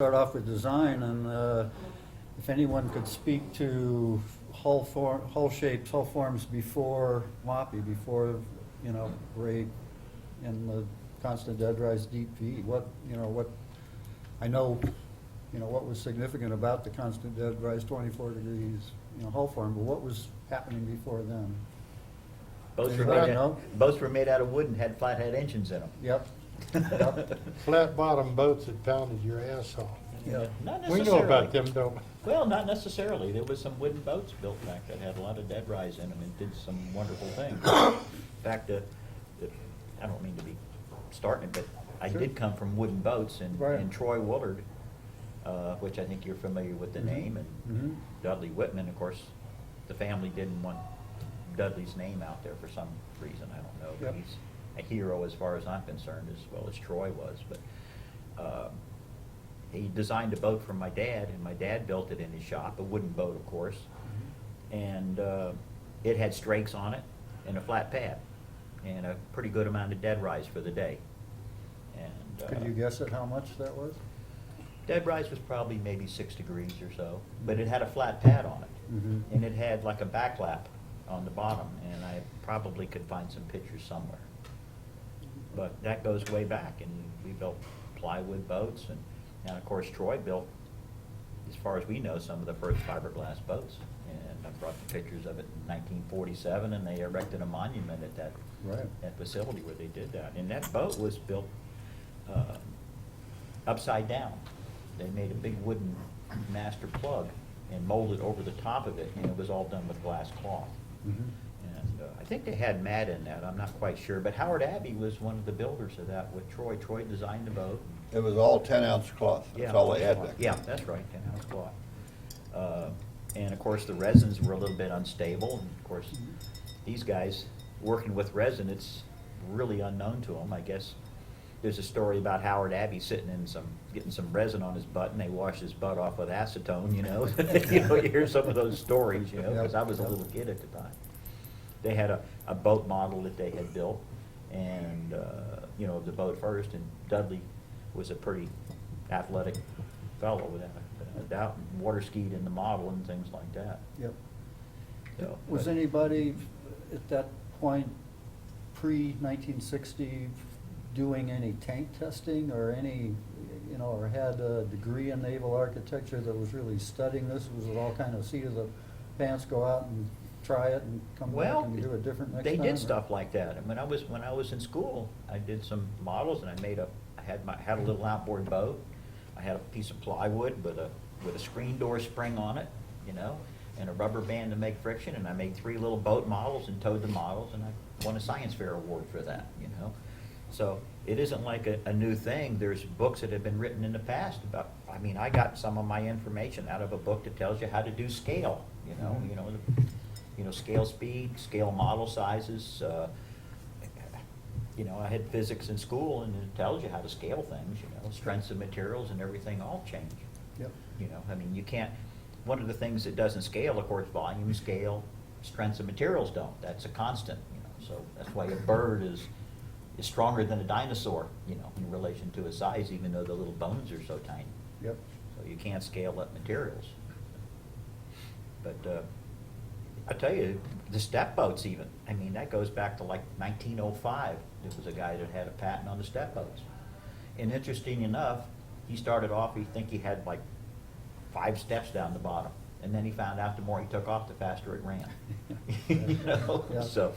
Start off with design, and if anyone could speak to hull shapes, hull forms before Moppy, before, Ray and the constant dead rise deep V, I know, what was significant about the constant dead rise 24 degrees, hull form, but what was happening before then? Boats were made out of wood and had flathead engines in them. Yep. Yep. Flat bottom boats that pounded your ass off. Yeah. Not We necessarily. know about them, don't we? Well, not necessarily. There was some wooden boats built back that had a lot of dead rise in them and did some wonderful things. In fact, I don't mean to be starting it, but I Sure. did come from wooden boats, and, Right. and Troy Woolard, which I think you're familiar with the name, and Mhm. Dudley Whitman, of course, the family didn't want Dudley's name out there for some reason, I don't know. Yep. But he's a hero as far as I'm concerned, as well as Troy was. But he designed a boat for my dad, and my dad built it in his shop, a wooden boat, of course. And it had strakes on it and a flat pad and a pretty good amount of dead rise for the day. And Could you guess at how much that was? dead rise was probably maybe 6 degrees or so, but it had a flat pad on it. Mhm. And it had like a back lap on the bottom, and I probably could find some pictures somewhere. But that goes way back, and we built plywood boats, and of course Troy built, as far as we know, some of the first fiberglass boats. And I brought the pictures of it in 1947, and they erected a monument at that facility where they did that. And that boat was built upside down. They made a big wooden master plug and molded over the top of it, and it was all done with glass cloth. Mhm. And I think they had mat in that, I'm not quite sure, but Howard Abbey was one of the builders of that with Troy. Troy designed the boat. It was all 10-ounce cloth. That's all they had back then. Yeah, that's right, 10-ounce cloth. And of course, the resins were a little bit unstable, and of course, these guys working with resin, it's really unknown to them. I guess there's a story about Howard Abbey sitting in getting some resin on his butt, and they washed his butt off with acetone, You hear some of those stories, because I was a little kid at the time. They had a boat model that they had built, and, the boat first, and Dudley was a pretty athletic fellow, without a doubt, and water skied in the model and things like that. Yep. So, Was but- anybody at that point, pre-1960, doing any tank testing or any, or had a degree in naval architecture that was really studying this? Was it all kind of seat of the pants, go out and try it and come back Well, and do it different next they time? did or- stuff like that. And when I was in school, I did some models, and I had a little outboard boat. I had a piece of plywood with a screen door spring on it, and a rubber band to make friction. And I made 3 little boat models and towed the models, and I won a science fair award for that. So it isn't like a new thing. There's books that have been written in the past about. I got some of my information out of a book that tells you how to do scale. Scale speed, scale model sizes. I had physics in school, and it tells you how to scale things. Strengths of materials and everything all change. Yep. You can't. One of the things that doesn't scale, of course, volume scale, strengths of materials don't. That's a constant. So that's why a bird is stronger than a dinosaur. In relation to its size, even though the little bones are so tiny. Yep. So you can't scale up materials. But I tell you, the step boats even, that goes back to like 1905. There was a guy that had a patent on the step boats. And interesting enough, he started off, he had like 5 steps down the bottom. And then he found out the more he took off, the faster it ran. Yeah. So,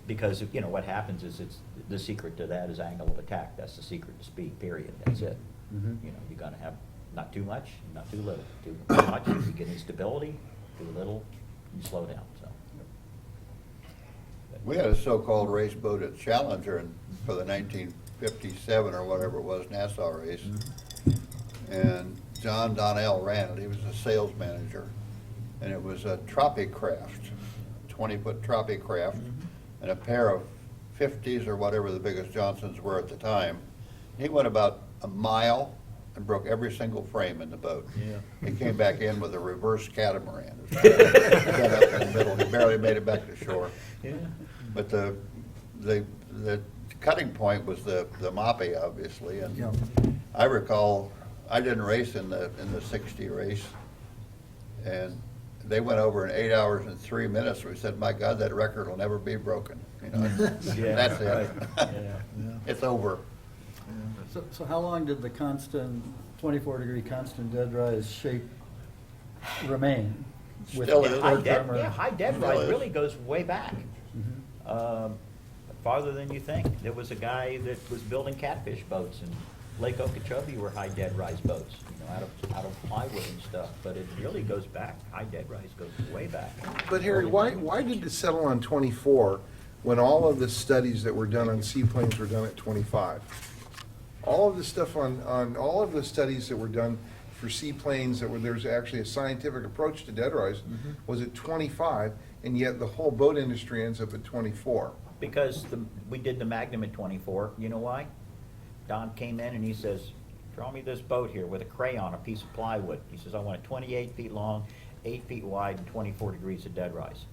because, what happens is the secret to that is angle of attack. That's the secret to speed, period. That's it. Mhm. You're gonna have not too much, not too little. Too much, you get instability. Too little, you slow down, so. We had a so-called race boat at Challenger for the 1957 or whatever it was, Nassau race. And John Donnell ran it. He was a sales manager. And it was a Tropicraft, 20-foot Tropicraft, and a pair of 50s or whatever the biggest Johnsons were at the time. He went about a mile and broke every single frame in the boat. Yeah. He came back in with a reverse catamaran. Got up in the middle, he barely made it back to shore. Yeah. But the cutting point was the Moppy, obviously, and Yep. I recall, I didn't race in the 60 race, and they went over in 8 hours and 3 minutes. We said, my God, that record will never be broken. You know, Yeah, that's it. right. Yeah. It's over. So how long did the constant, 24-degree constant dead rise shape remain? With Still the is. High short dead, term or- yeah, high dead Still rise is. really goes way back. Mhm. Farther than you think. There was a guy that was building catfish boats in Lake Okeechobee were high dead rise boats, you know, out of plywood and stuff. But it really goes back, high dead rise goes way back. But Harry, why did it settle on 24 when all of the studies that were done on seaplanes were done at 25? All of the stuff on all of the studies that were done for seaplanes there's actually a scientific approach to dead rise was at 25, and yet the whole boat industry ends up at 24. Because we did the Magnum at 24. You know why? Don came in and he says, draw me this boat here with a crayon, a piece of plywood. He says, I want it 28 feet long, 8 feet wide, and 24 degrees of dead rise.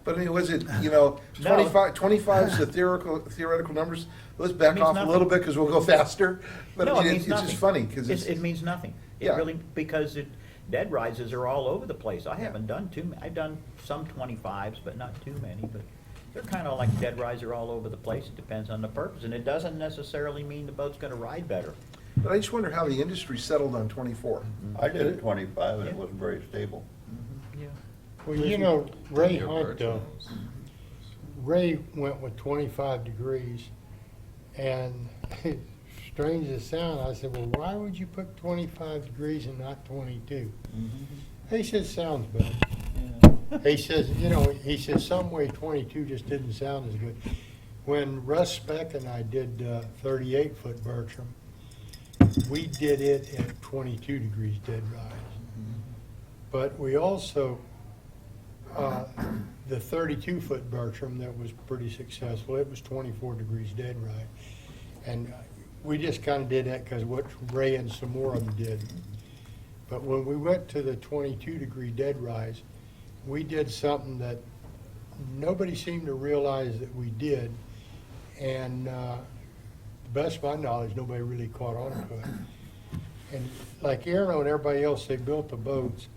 But I mean, was it, 25 is the theoretical numbers? Let's back means off a nothing. little bit because we'll go faster. But No, I mean, it means it's nothing. just funny because It means nothing. It Yeah. really, because dead rises are all over the place. I Yeah. haven't done I've done some 25s, but not too many, but they're kind of like dead rise are all over the place. It depends on the purpose, and it doesn't necessarily mean the boat's gonna ride better. But I just wonder how the industry settled on 24. I did it 25, and it wasn't very stable. Yeah. Well, you know, Ray Hunt, though, Ray went with 25 degrees, and strange as it sounds, I said, well, why would you put 25 degrees and not 22? He said, sounds better. He says, he says, some way 22 just didn't sound as good. When Russ Speck and I did 38-foot Bertram, we did it at 22 degrees dead rise. But we also, the 32-foot Bertram that was pretty successful, it was 24 degrees dead rise. And we just kind of did that because what Ray and some more of them did. But when we went to the 22-degree dead rise, we did something that nobody seemed to realize that we did. And the best of my knowledge, nobody really caught on to it. And like Arno and everybody else, they built the boats.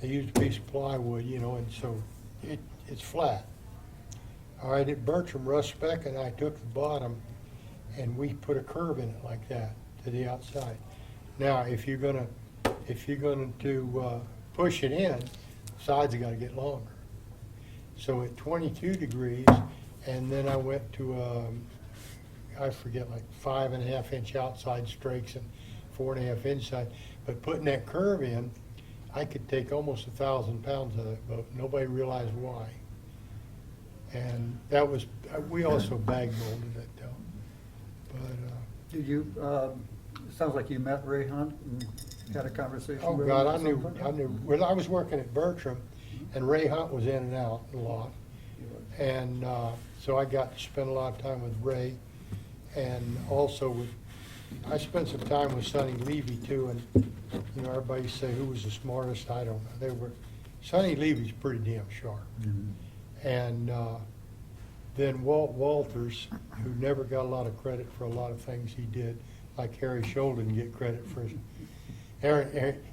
They used a piece of plywood, and so it's flat. All right, at Bertram, Russ Speck and I took the bottom and we put a curve in it like that to the outside. Now, if you're going to push it in, sides have got to get longer. So at 22 degrees, and then I went to, I forget, like 5.5-inch outside strakes and 4.5 inside. But putting that curve in, I could take almost 1,000 pounds of that boat. Nobody realized why. And that was, we also bag molded it though. But, Did you, sounds like you met Ray Hunt and had a conversation oh with him? God, or I knew, something? when I was working at Bertram, and Ray Hunt was in and out a lot. And so I got to spend a lot of time with Ray, and also I spent some time with Sonny Levy too, and everybody say who was the smartest, I don't know. Sonny Levy's pretty damn sharp. And then Walt Walters, who never got a lot of credit for a lot of things he did, like Harry Scholl didn't get credit for his.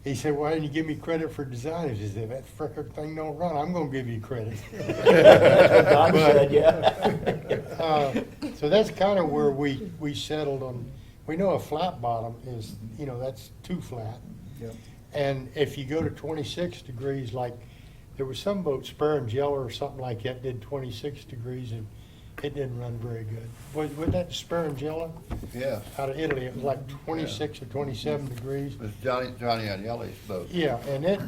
He said, why didn't you give me credit for design? He said, that frickin' thing don't run, I'm gonna give you credit. That's what Don said, yeah. So that's kind of where we settled on. We know a flat bottom is, that's too flat. Yep. And if you go to 26 degrees, like, there was some boat, Sperangella or something like that, did 26 degrees, and it didn't run very good. Wasn't that Sperangella Yeah, out of Italy? It was like 26 or 27 degrees. it was Johnny Agnelli's boat. Yeah, and it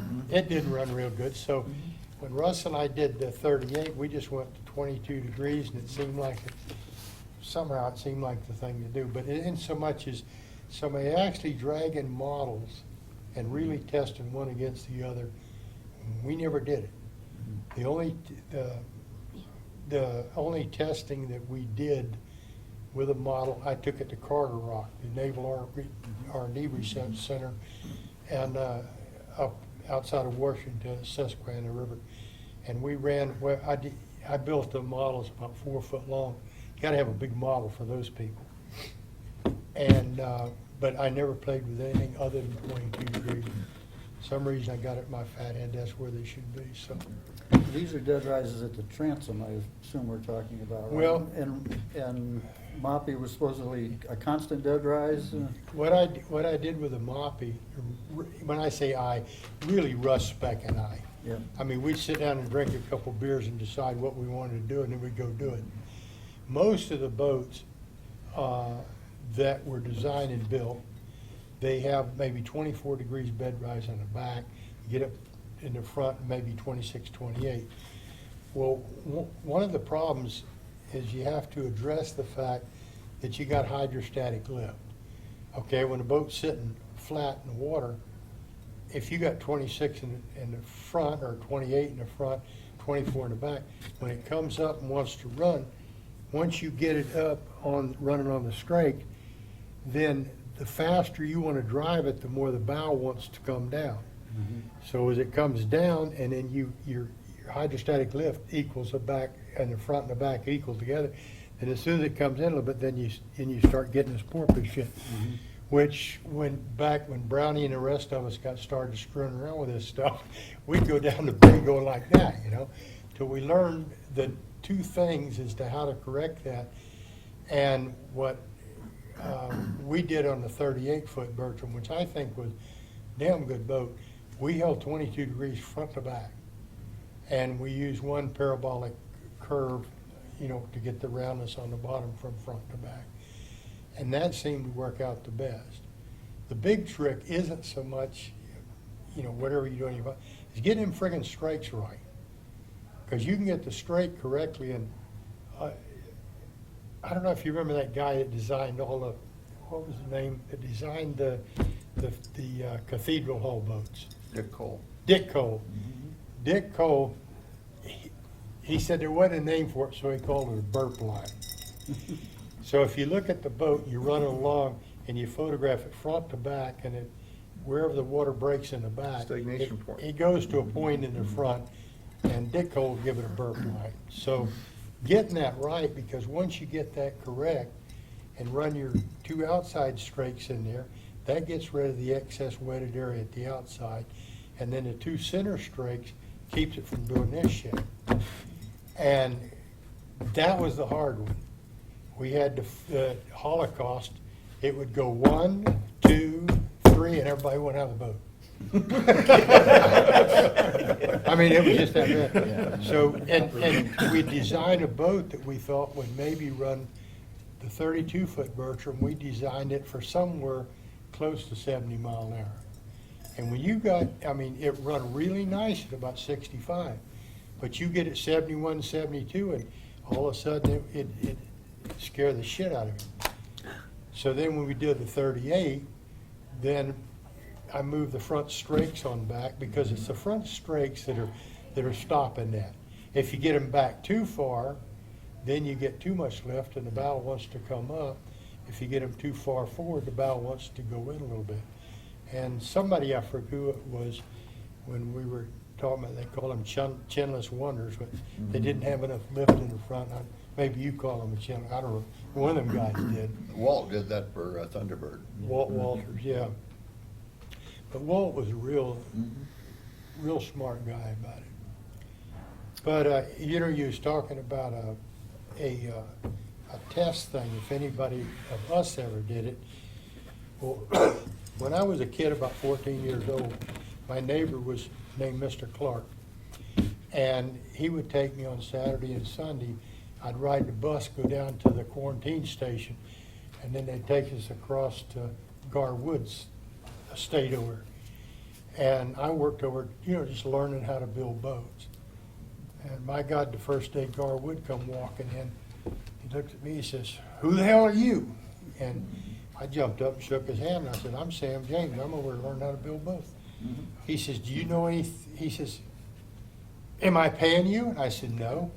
didn't run real good. So when Russ and I did the 38, we just went to 22 degrees, and it seemed like somehow it seemed like the thing to do. But it isn't so much as somebody actually dragging models and really testing one against the other. We never did it. The only testing that we did with a model, I took it to Carter Rock, the Naval R&D Research Center, and up outside of Washington, Susquehanna River. And we ran, I built the models about 4 foot long. You gotta have a big model for those people. And but I never played with anything other than 22 degrees. Some reason I got it in my fat head, that's where they should be, so. These are dead rises at the transom, I assume we're talking about, right? Well- And Moppy was supposedly a constant dead rise? What I did with the Moppy, when I say I, really Russ, Speck, and I. Yeah. I mean, we'd sit down and drink a couple beers and decide what we wanted to do, and then we'd go do it. Most of the boats that were designed and built, they have maybe 24 degrees bed rise on the back. You get up in the front, maybe 26, 28. Well, one of the problems is you have to address the fact that you got hydrostatic lift. Okay, when the boat's sitting flat in the water, if you got 26 in the front, or 28 in the front, 24 in the back, when it comes up and wants to run, once you get it up on running on the strake, then the faster you want to drive it, the more the bow wants to come down. So as it comes down, and then your hydrostatic lift equals the back, and the front and the back equal together, and as soon as it comes in a little bit, then you start getting this porpoise shit. Which when Brownie and the rest of us got started screwing around with this stuff, we'd go down the bay going like that, you know, till we learned the two things as to how to correct that. And what we did on the 38-foot Bertram, which I think was a damn good boat, we held 22 degrees front to back. And we used one parabolic curve, you know, to get the roundness on the bottom from front to back. And that seemed to work out the best. The big trick isn't so much, you know, whatever you're doing, is getting them friggin' strakes right. Because you can get the strake correctly, and I don't know if you remember that guy that designed all the, what was the name, that designed the Cathedral Hall boats? Dick Cole. Dick Cole. Dick Cole, he said there wasn't a name for it, so he called it a burp line. So if you look at the boat, you run it along, and you photograph it front to back, and wherever the water breaks in the back, Stagnation point. it goes to a point in the front, and Dick Cole will give it a burp line. So getting that right, because once you get that correct and run your two outside strakes in there, that gets rid of the excess wetted area at the outside. And then the two center strakes keeps it from doing this shit. And that was the hard one. We had the Holocaust. It would go 1, 2, 3, and everybody went out of the boat. I mean, it was just that bad. Yeah. So, and we designed a boat that we thought would maybe run the 32-foot Bertram. We designed it for somewhere close to 70 mile an hour. And when you got, I mean, it run really nice at about 65, but you get it 71, 72, and all of a sudden it scared the shit out of it. So then when we did the 38, then I moved the front strakes on back, because it's the front strakes that are stopping that. If you get them back too far, then you get too much lift and the bow wants to come up. If you get them too far forward, the bow wants to go in a little bit. And somebody, I forget who it was, when we were talking about, they call them chinless wonders, but they didn't have enough lift in the front. Maybe you call them a chin, I don't know. One of them guys did. Walt did that for Thunderbird. Walt Walters, yeah. But Walt was a real smart guy about it. But, you know, you was talking about a test thing, if anybody of us ever did it. Well, when I was a kid, about 14 years old, my neighbor was named Mr. Clark. And he would take me on Saturday and Sunday. I'd ride the bus, go down to the quarantine station, and then they'd take us across to Gar Woods estate over. And I worked over, you know, just learning how to build boats. And my God, the first day Gar Wood come walking in, he looked at me, he says, "Who the hell are you?" And I jumped up and shook his hand, and I said, "I'm Sam James, I'm over to learn how to build boats." He says, "Do you know any," he says, "Am I paying you?" And I said, "No."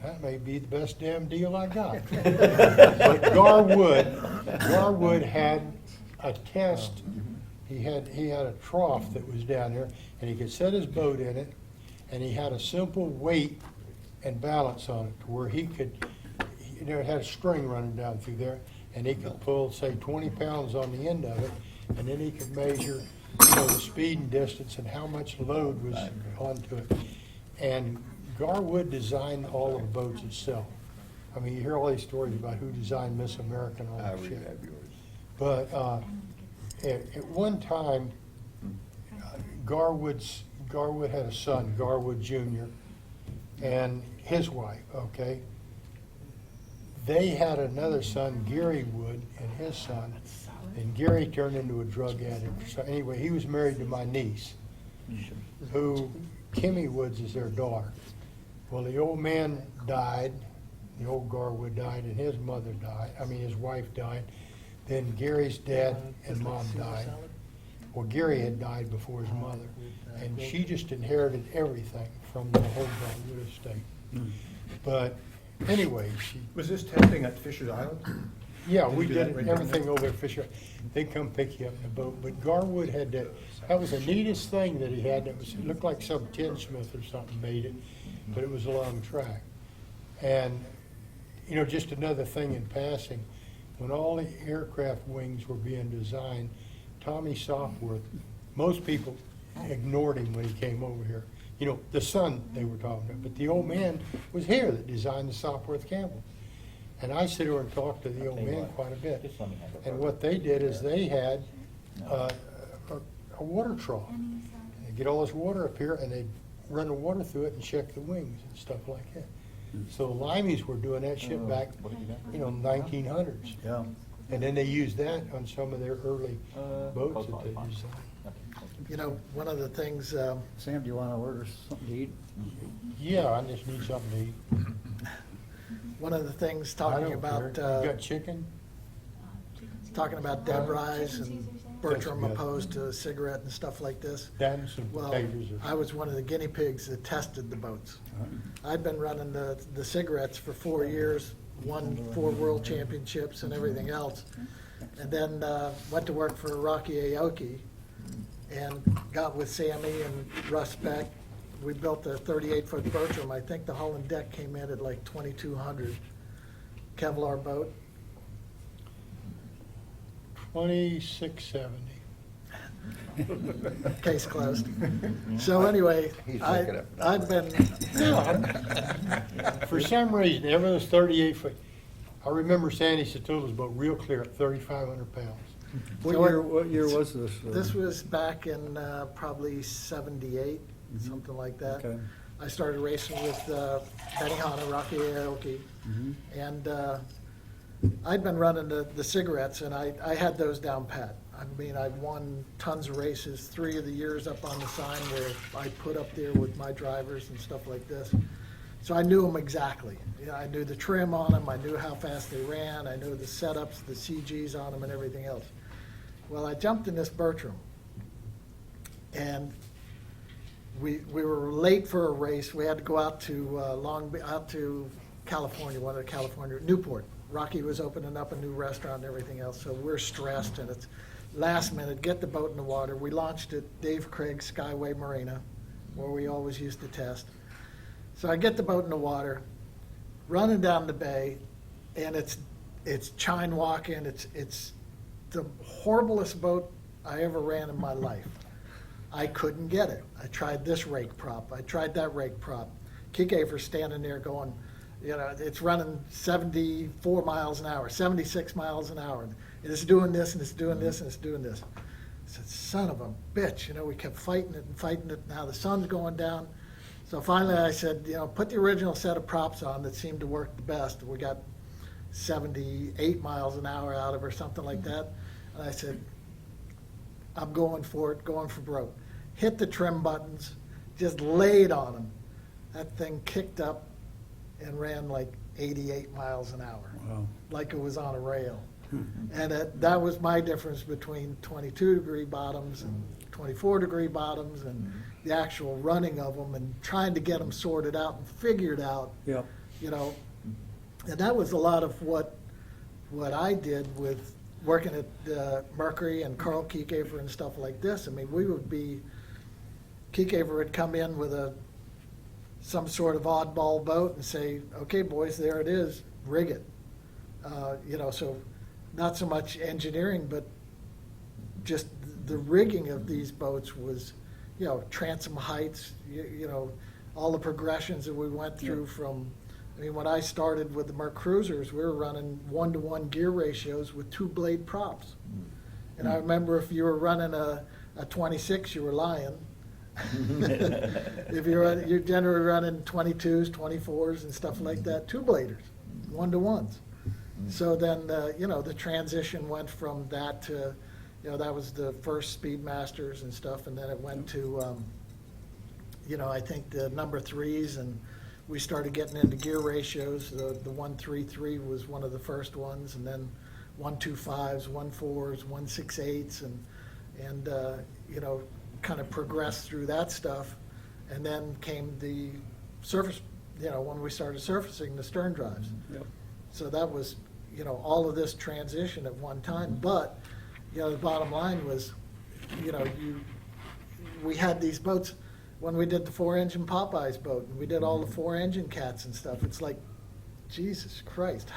That may be the best damn deal I got. But Gar Wood had a test. He had a trough that was down there, and he could set his boat in it, and he had a simple weight and balance on it to where he could, you know, it had a string running down through there, and he could pull, say, 20 pounds on the end of it, and then he could measure, the speed and distance and how much load was onto it. And Garwood designed all of the boats itself. I mean, you hear all these stories about who designed Miss America and all I that would shit. have yours. But at one time, Garwood had a son, Garwood Jr., and his wife, okay? They had another son, Gary Wood, and his son, and Gary turned into a drug addict. So anyway, he was married to my niece, who, Kimmy Woods is their daughter. Well, the old man died, the old Garwood died, and his mother died, his wife died. Then Gary's dad and mom died. Well, Gary had died before his mother, and she just inherited everything from the whole Garwood estate. But anyway, Was this testing at Fisher's Island? yeah, Did we you do that did right down everything there? over at Fisher. They'd come pick you up in the boat, but Garwood had that was the neatest thing that he had. It looked like some tinsmith or something made it, but it was a long track. And, just another thing in passing, when all the aircraft wings were being designed, Tommy Sopworth, most people ignored him when he came over here. The son they were talking about, but the old man was here that designed the Sopworth Campbell. And I sit over and talk to the old man quite a bit. Just let me have a And burger. what they did is they had a water trough. They get all this water up here and they run the water through it and check the wings and stuff like that. So the Limeys were doing that shit back, 1900s. Yeah. And then they used that on some of their early boats that they fine. designed. One of the things, Sam, do you want to order something to eat? Yeah, I just need something to eat. one of the things I talking don't about, care. You got chicken? talking about Deb Rise and Bertram That's good. opposed to a cigarette and stuff like this. That and some Well, potatoes. I was one of the guinea pigs that tested the boats. I'd been running the cigarettes for 4 years, won 4 world championships and everything else. And then went to work for Rocky Aoki and got with Sammy and Russ Beck. We built a 38-foot Bertram. I think the hull and deck came in at like 2,200 Kevlar boat. 2670. Case closed. So anyway, He's looking up I've been, For some reason, ever those 38-foot, I remember Sandy Satula's boat real clear at 3,500 pounds. What year was this? this was back in probably 78, something like that. Okay. I started racing with Benihana, Rocky Aoki, and I'd been running the cigarettes, and I had those down pat. I mean, I won tons of races, 3 of the years up on the sign where I put up there with my drivers and stuff like this. So I knew them exactly. I knew the trim on them, I knew how fast they ran, I knew the setups, the CGs on them and everything else. Well, I jumped in this Bertram, and we were late for a race. We had to go out to out to California, one of the California, Newport. Rocky was opening up a new restaurant and everything else, so we're stressed, and it's last minute, get the boat in the water. We launched at Dave Craig Skyway Marina, where we always used to test. So I get the boat in the water, running down the bay, and it's chine walking. It's the horriblest boat I ever ran in my life. I couldn't get it. I tried this rake prop. I tried that rake prop. Kickaver's standing there going, it's running 74 miles an hour, 76 miles an hour. And it's doing this, and it's doing this, and it's doing this. I said, son of a bitch. We kept fighting it and fighting it. Now the sun's going down. So finally I said, put the original set of props on that seemed to work the best. We got 78 miles an hour out of her, something like that. And I said, I'm going for it, going for broke. Hit the trim buttons, just laid on them. That thing kicked up and ran like 88 miles an hour, Wow. like it was on a rail. And that was my difference between 22-degree bottoms and 24-degree bottoms and the actual running of them and trying to get them sorted out and figured out, Yep. And that was a lot of what I did with working at Mercury and Carl Kiekever and stuff like this. I mean, we would be, Kiekever would come in with some sort of oddball boat and say, okay, boys, there it is, rig it. So not so much engineering, but just the rigging of these boats was, transom heights, all the progressions that we went through from, when I started with the Merc Cruisers, we were running 1-to-1 gear ratios with 2-blade props. And I remember if you were running a 26, you were lying. If you're generally running 22s, 24s and stuff like that, 2-bladers, 1-to-1s. So then, the transition went from that to, that was the first Speedmasters and stuff, and then it went to, I think the number 3s, and we started getting into gear ratios. The 133 was one of the first ones, and then 125s, 14s, 168s, and kind of progressed through that stuff. And then came the surface, when we started surfacing the stern drives. Yep. So that was, all of this transition at one time. But, the bottom line was, we had these boats, when we did the 4-engine Popeyes boat, and we did all the 4-engine cats and stuff, it's like, Jesus Christ,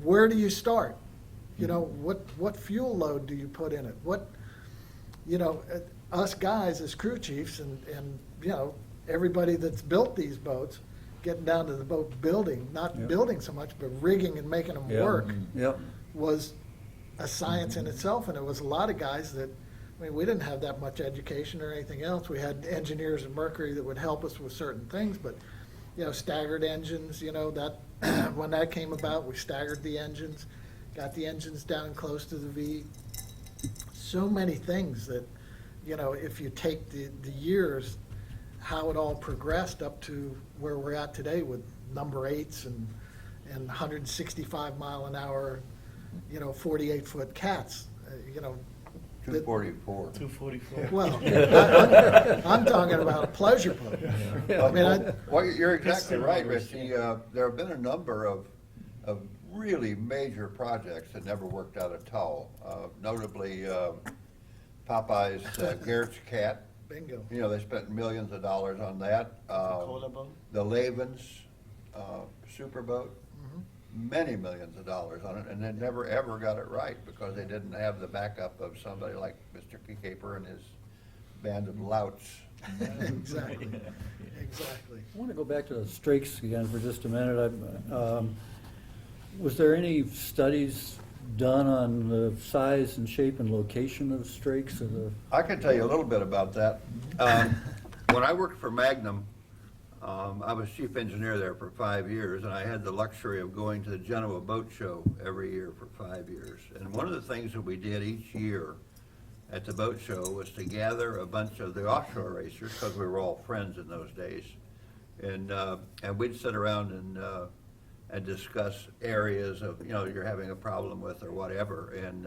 where do you start? What fuel load do you put in it? Us guys as crew chiefs and everybody that's built these boats, getting down to the boat building, not Yep. building so much, but rigging and making them Yeah. work, Yep. was a science in itself. And it was a lot of guys that, we didn't have that much education or anything else. We had engineers at Mercury that would help us with certain things, but, staggered engines, that, when that came about, we staggered the engines, got the engines down close to the V. So many things that, if you take the years, how it all progressed up to where we're at today with number 8s and 165 mile an hour, 48-foot cats, 244. 244. Well, I'm talking about a pleasure boat. Well, you're exactly right, Richie. There have been a number of really major projects that never worked out at all. Notably, Popeye's Garrett's Cat. Bingo. They spent millions of dollars on that. Cola boat? The Laven's superboat, many millions of dollars on it, and they never ever got it right because they didn't have the backup of somebody like Mr. Caper and his band of louts. Exactly, exactly. I want to go back to the strakes again for just a minute. Was there any studies done on the size and shape and location of strakes? I can tell you a little bit about that. When I worked for Magnum, I was chief engineer there for 5 years, and I had the luxury of going to the Genoa Boat Show every year for 5 years. And one of the things that we did each year at the boat show was to gather a bunch of the offshore racers, because we were all friends in those days, and we'd sit around and discuss areas of, you're having a problem with or whatever. And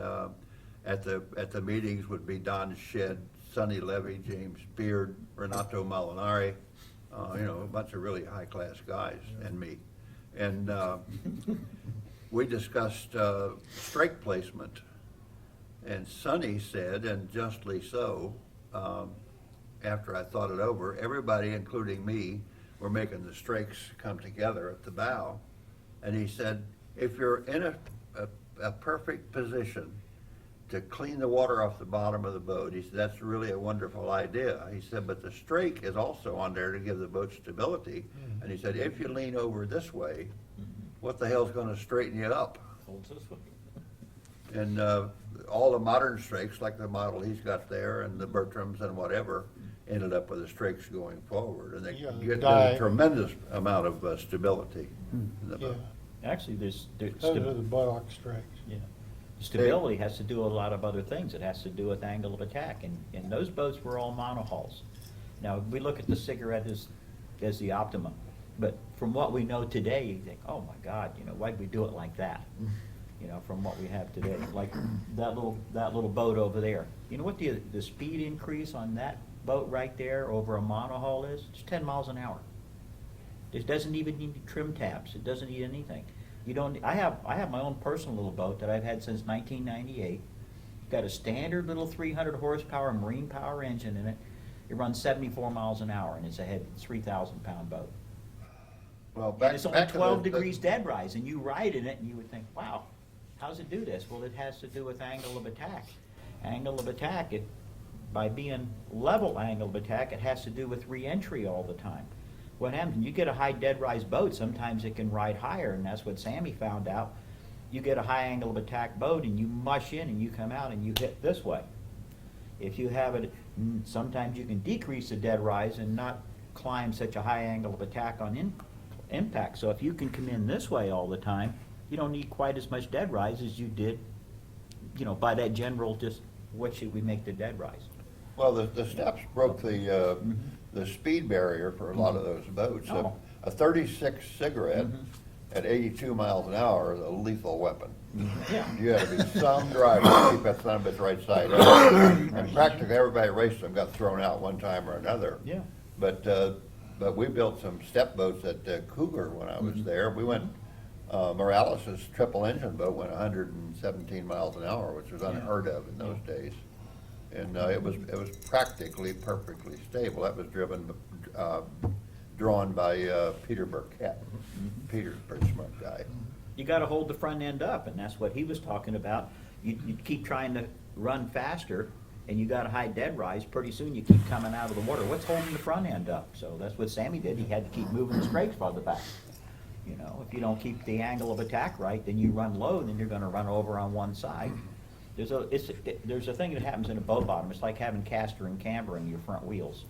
at the meetings would be Don Shedd, Sonny Levy, James Beard, Renato Molinari, a bunch of really high-class guys, and me. And we discussed strike placement. And Sonny said, and justly so, after I thought it over, everybody, including me, were making the strakes come together at the bow. And he said, if you're in a perfect position to clean the water off the bottom of the boat, he said, that's really a wonderful idea. He said, but the strake is also on there to give the boat stability. And he said, if you lean over this way, what the hell's going to straighten you up? Holds this way. And all the modern strakes, like the model he's got there, and the Bertrams and whatever, ended up with the strakes going forward. And they Yeah, get die. a tremendous amount of stability in the Yeah, boat. Actually, there's those are the buttock strikes. yeah. Stability has to do with a lot of other things. It has to do with angle of attack, and those boats were all monohulls. Now, we look at the Cigarette as the optimum, but from what we know today, you think, oh my God, why'd we do it like that? From what we have today, like that little boat over there. You know what the speed increase on that boat right there over a monohull is? It's 10 miles an hour. It doesn't even need trim tabs. It doesn't need anything. You don't. I have my own personal little boat that I've had since 1998. Got a standard little 300 horsepower marine power engine in it. It runs 74 miles an hour, and it's a 3,000 pound boat. Well, And it's only back to 12 the- degrees dead rise, and you ride in it, and you would think, wow, How's it do this? Well, it has to do with angle of attack. Angle of attack, by being level angle of attack, it has to do with re-entry all the time. What happens when you get a high dead rise boat, sometimes it can ride higher, and that's what Sammy found out. You get a high angle of attack boat and you mush in and you come out and you hit this way. If you have it, sometimes you can decrease the dead rise and not climb such a high angle of attack on impact. So if you can come in this way all the time, you don't need quite as much dead rise as you did, by that general, just what should we make the dead rise? Well, the steps broke the speed barrier for a lot of those boats. Oh. A 36 cigarette at 82 miles an hour is a lethal weapon. Yeah. You had to be some driver to keep that son of a bitch right side up. And practically everybody that raced them got thrown out one time or another. Yeah. But we built some step boats at Cougar when I was there. We went, Morales' triple engine boat went 117 miles an hour, which was unheard of in those days. And it was practically perfectly stable. That was drawn by Peter Burkett. Peter's a pretty smart guy. You got to hold the front end up, and that's what he was talking about. You keep trying to run faster, and you got a high dead rise. Pretty soon you keep coming out of the water. What's holding the front end up? So that's what Sammy did. He had to keep moving the strakes farther back. If you don't keep the angle of attack right, then you run low, then you're going to run over on one side. There's a thing that happens in a boat bottom. It's like having caster and camber in your front wheels.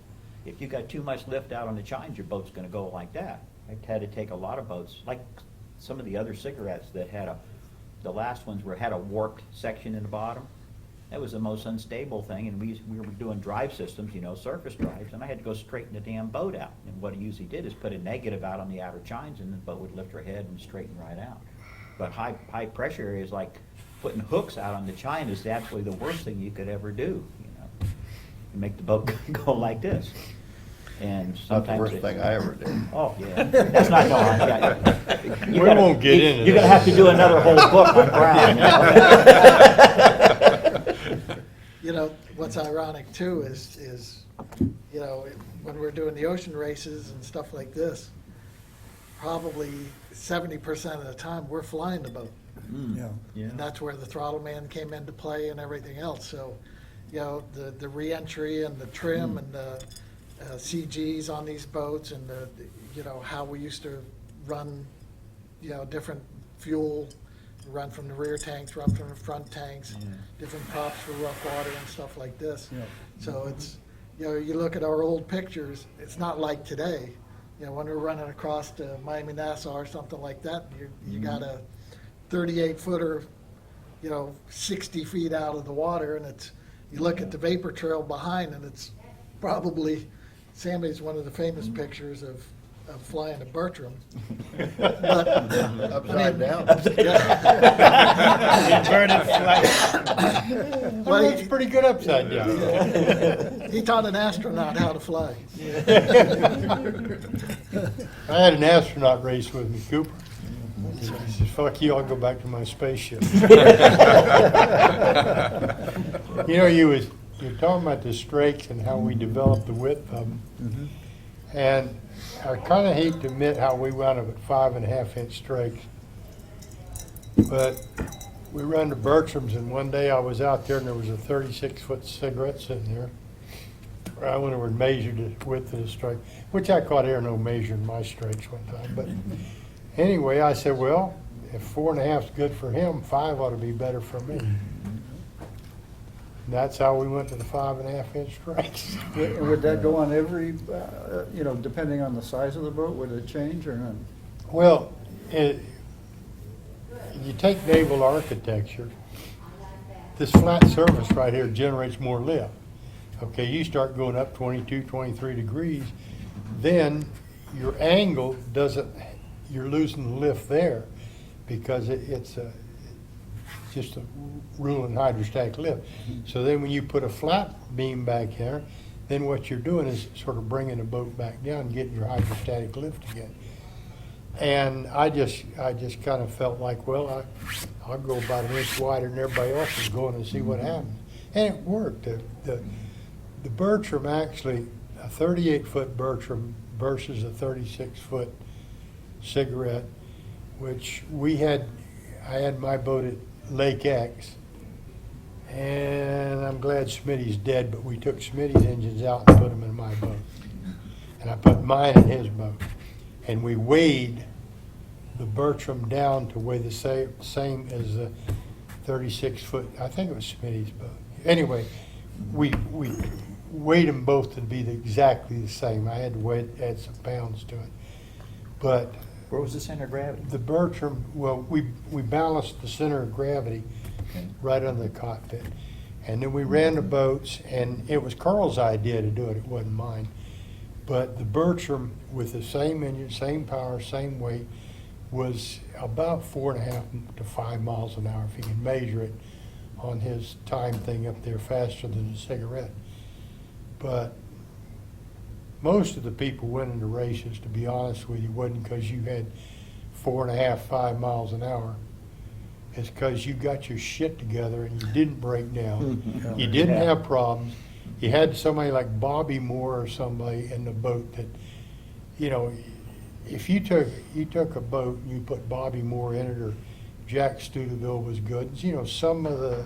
If you got too much lift out on the chines, your boat's going to go like that. I've had to take a lot of boats, like some of the other cigarettes that had the last ones had a warped section in the bottom. That was the most unstable thing, and we were doing drive systems, surface drives, and I had to go straighten the damn boat out. And what I usually did is put a negative out on the outer chines, and the boat would lift her head and straighten right out. But high pressure areas like putting hooks out on the chine is absolutely the worst thing you could ever do. You make the boat go like this. And Not the sometimes worst thing I ever did. Oh, yeah, that's not going. We won't get into You're gonna have to do another whole book on Brown. What's ironic too is, when we're doing the ocean races and stuff like this, probably 70% of the time, we're flying the boat. Yeah. Yeah. And that's where the throttle man came into play and everything else. So, the re-entry and the trim and the CGs on these boats and how we used to run, different fuel, run from the rear tanks, run from the front tanks, different props for rough water and stuff like this. Yeah. So it's, you look at our old pictures, it's not like today. When we're running across to Miami Nassau or something like that, you got a 38-footer, 60 feet out of the water, and you look at the vapor trail behind, and it's probably, Sammy's one of the famous pictures of flying a Bertram. But, Upside down. Inverted flight. Well, it's pretty good upside down. he taught an astronaut how to fly. I had an astronaut race with me, Cooper. He says, "Fuck you, I'll go back to my spaceship." You're talking about the strakes and how we developed the width of them. And I kind of hate to admit how we wound up at 5.5-inch strakes. But we run the Bertrams, and one day I was out there and there was a 36-foot cigarette sitting there. I went over and measured the width of the strake, which I caught air no measuring my strakes one time. But anyway, I said, well, if 4.5 is good for him, 5 ought to be better for me. And that's how we went to the 5.5-inch strakes. Would that go on every, depending on the size of the boat, would it change or not? Well, you take naval architecture, this flat surface right here generates more lift. Okay, you start going up 22, 23 degrees, then your angle you're losing the lift there because it's just a ruling hydrostatic lift. So then when you put a flat beam back here, then what you're doing is sort of bringing the boat back down and getting your hydrostatic lift again. And I just kind of felt like, well, I'll go about an inch wider than everybody else is going and see what happens. And it worked. The Bertram actually, a 38-foot Bertram versus a 36-foot cigarette, which I had my boat Lake X. And I'm glad Smitty's dead, but we took Smitty's engines out and put them in my boat. And I put mine in his boat. And we weighed the Bertram down to weigh the same as the 36-foot, I think it was Smitty's boat. Anyway, we weighed them both to be exactly the same. I had to add some pounds to it. But Where was the center of gravity? the Bertram, well, we balanced the center of gravity Okay. right under the cockpit. And then we ran the boats, and it was Carl's idea to do it, it wasn't mine. But the Bertram, with the same engine, same power, same weight, was about 4.5 to 5 miles an hour, if you can measure it on his time thing up there, faster than a cigarette. But most of the people winning the races, to be honest with you, wasn't because you had 4.5, 5 miles an hour. It's because you got your shit together and you didn't break down. You didn't Yeah. have problems. You had somebody like Bobby Moore or somebody in the boat that, you know, if you took a boat and you put Bobby Moore in it, or Jack Studeville was good, you know, some of the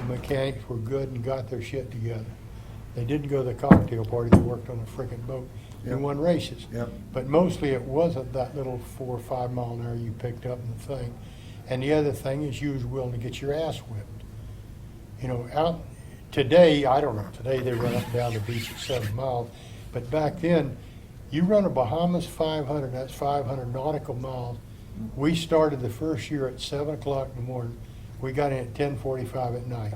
mechanics were good and got their shit together. They didn't go to the cocktail party, they worked on a frickin' boat Yep. and won races. Yep. But mostly it wasn't that little 4 or 5 mile an hour you picked up in the thing. And the other thing is you was willing to get your ass whipped. You know, out today, I don't know, today they run up and down the beach at 7 miles, but back then, you run a Bahamas 500, that's 500 nautical miles. We started the first year at 7 o'clock in the morning. We got in at 10:45 at night.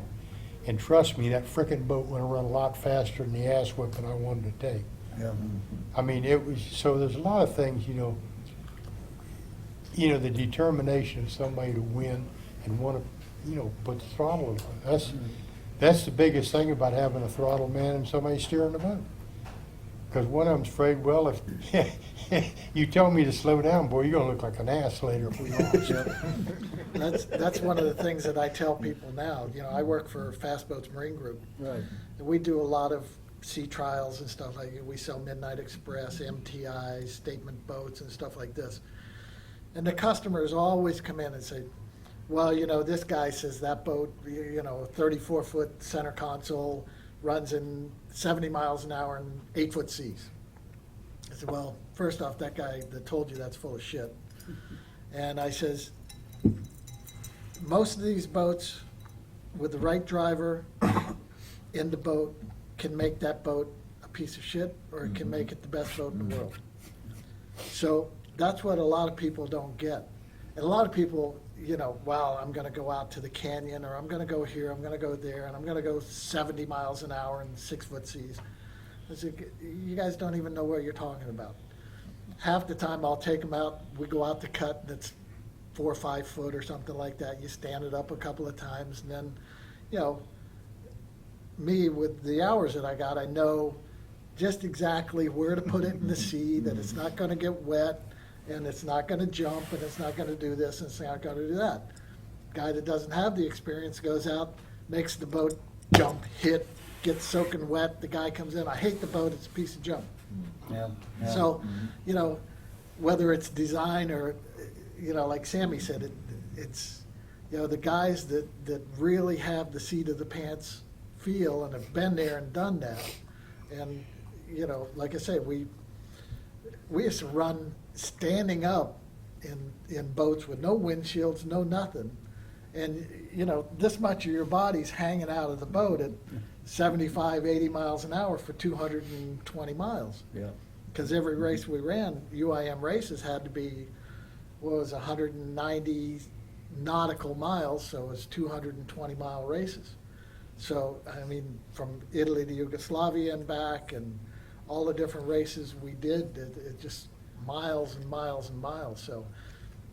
And trust me, that frickin' boat went to run a lot faster than the ass whipping I wanted to take. Yeah. I mean, it was, so there's a lot of things, you know, the determination of somebody to win and want to, you know, put the throttle on. That's the biggest thing about having a throttle man and somebody steering the boat. Because one of them's afraid, well, if you tell me to slow down, boy, you're gonna look like an ass later if we lost. That's one of the things that I tell people now. You know, I work for Fast Boats Marine Group. Right. And we do a lot of sea trials and stuff like that. We sell Midnight Express, MTIs, statement boats and stuff like this. And the customers always come in and say, well, you know, this guy says that boat, you know, 34-foot center console, runs in 70 miles an hour in 8-foot seas. I said, well, first off, that guy that told you that's full of shit. And I says, most of these boats with the right driver in the boat can make that boat a piece of shit, or it can make it the best boat in the world. So that's what a lot of people don't get. And a lot of people, you know, well, I'm going to go out to the canyon, or I'm going to go here, I'm going to go there, and I'm going to go 70 miles an hour in 6-foot seas. I said, you guys don't even know what you're talking about. Half the time I'll take them out, we go out to cut, and it's 4 or 5 foot or something like that. You stand it up a couple of times, and then, you know, me with the hours that I got, I know just exactly where to put it in the sea, that it's not going to get wet, and it's not going to jump, and it's not going to do this, and it's not going to do that. Guy that doesn't have the experience goes out, makes the boat jump, hit, gets soaking wet. The guy comes in, I hate the boat, it's a piece of junk. Yeah. So, you know, whether it's design or, you know, like Sammy said, it's, you know, the guys that really have the seat of the pants feel and have been there and done that. And, you know, like I say, we used to run standing up in boats with no windshields, no nothing. And, you know, this much of your body's hanging out of the boat at 75, 80 miles an hour for 220 miles. Yeah. Because every race we ran, UIM races had to be, what was 190 nautical miles, so it was 220-mile races. So, I mean, from Italy to Yugoslavia and back, and all the different races we did, it just miles and miles and miles. So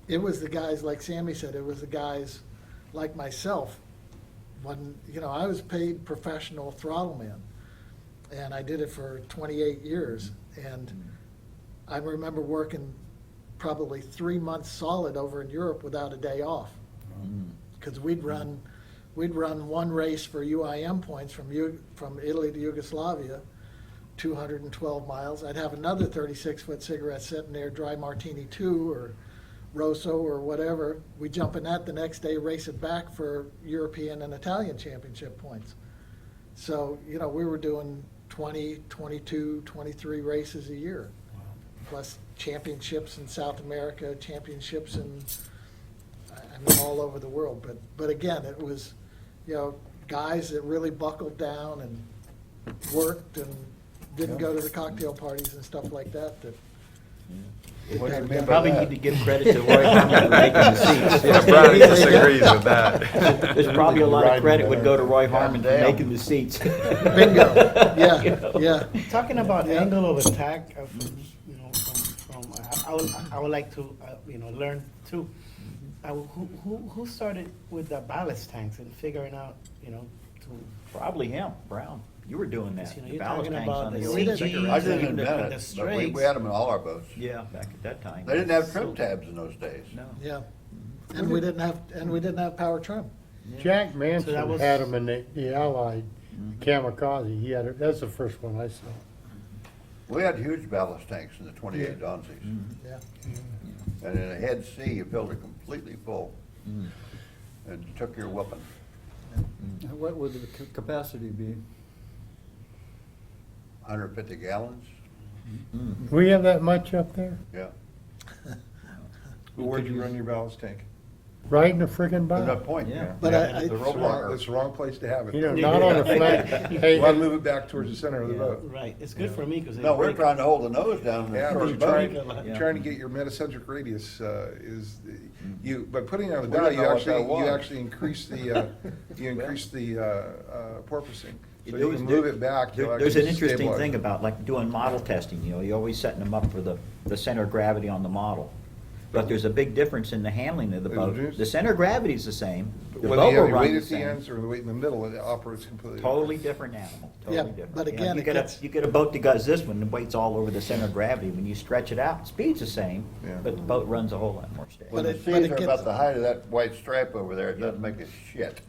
it was the guys, like Sammy said, it was the guys like myself. When, you know, I was paid professional throttle man, and I did it for 28 years. And I remember working probably 3 months solid over in Europe without a day off, because we'd run one race for UIM points from Italy to Yugoslavia, 212 miles. I'd have another 36-foot cigarette sitting there, dry martini 2, Rosso or whatever, we jump in that the next day, race it back for European and Italian championship points. So, you know, we were doing 20, 22, 23 races a year, plus championships in South America, championships in, I mean, all over the world. But again, it was, you know, guys that really buckled down and worked and didn't go to the cocktail parties and stuff like that. What do you mean by Probably that? need to give credit to Roy Harmon for making the seats. Yeah, Brad disagrees with that. There's probably a lot of Riding credit would there. go to Roy Harmon for Goddamn. making the seats. Bingo, yeah, yeah. Talking about Yeah. angle of attack, you know, I would like to, you know, learn too. Who started with the ballast tanks and figuring out, you know, to, Probably him, Brown. You were doing that. You know, The you're ballast talking tanks about on the the We old did- cigarette. I didn't the- invent the it, but we straights. had them in all our boats. Yeah, back at that time. They didn't have trim tabs in those days. No. Yeah, and we didn't have power trim. Jack So that Manson was- had them in the Allied Kamikaze. He had it, that's the first one I saw. We had huge ballast tanks in the 28 Donzies. Yeah, And in a head sea, you filled it completely full Mm. and took your whooping. What would the capacity be? 150 gallons, Mm. We have that much up there? yeah. Where'd you run your ballast tank? Right in the friggin' There's no bottom. point. Yeah. But Yeah, I- the It's rope the wrong, longer. it's the wrong place to have it. You know, not on a flat, hey, Well, move it back towards the center of the Yeah. boat. right, it's good for me because. No, we're trying to hold the nose down in the Yeah, but short you're boat. trying, Yeah. trying to get your metacentric radius, you, by putting it on the We bow, didn't you know what actually, that you was. actually increase the, porpoising. So There you was- can move it back, you'll There's an actually interesting stabilize thing it. about like doing model testing, you know, you're always setting them up for the center of gravity on the model. But there's a big difference in the handling of the boat. Introduce- The center of gravity is the same, the Whether boat you have will your run weight the at the same. ends or the weight in the middle, it operates completely. Totally different. different animal, Yeah, totally different. but You know, again, you it get gets- you get a boat that does this one, the weight's all over the center of gravity. When you stretch it out, speed's the same, Yeah. but the boat runs a whole lot more steady. When But the it- but seas it are gets- about the height of that white stripe over there, it doesn't make a shit.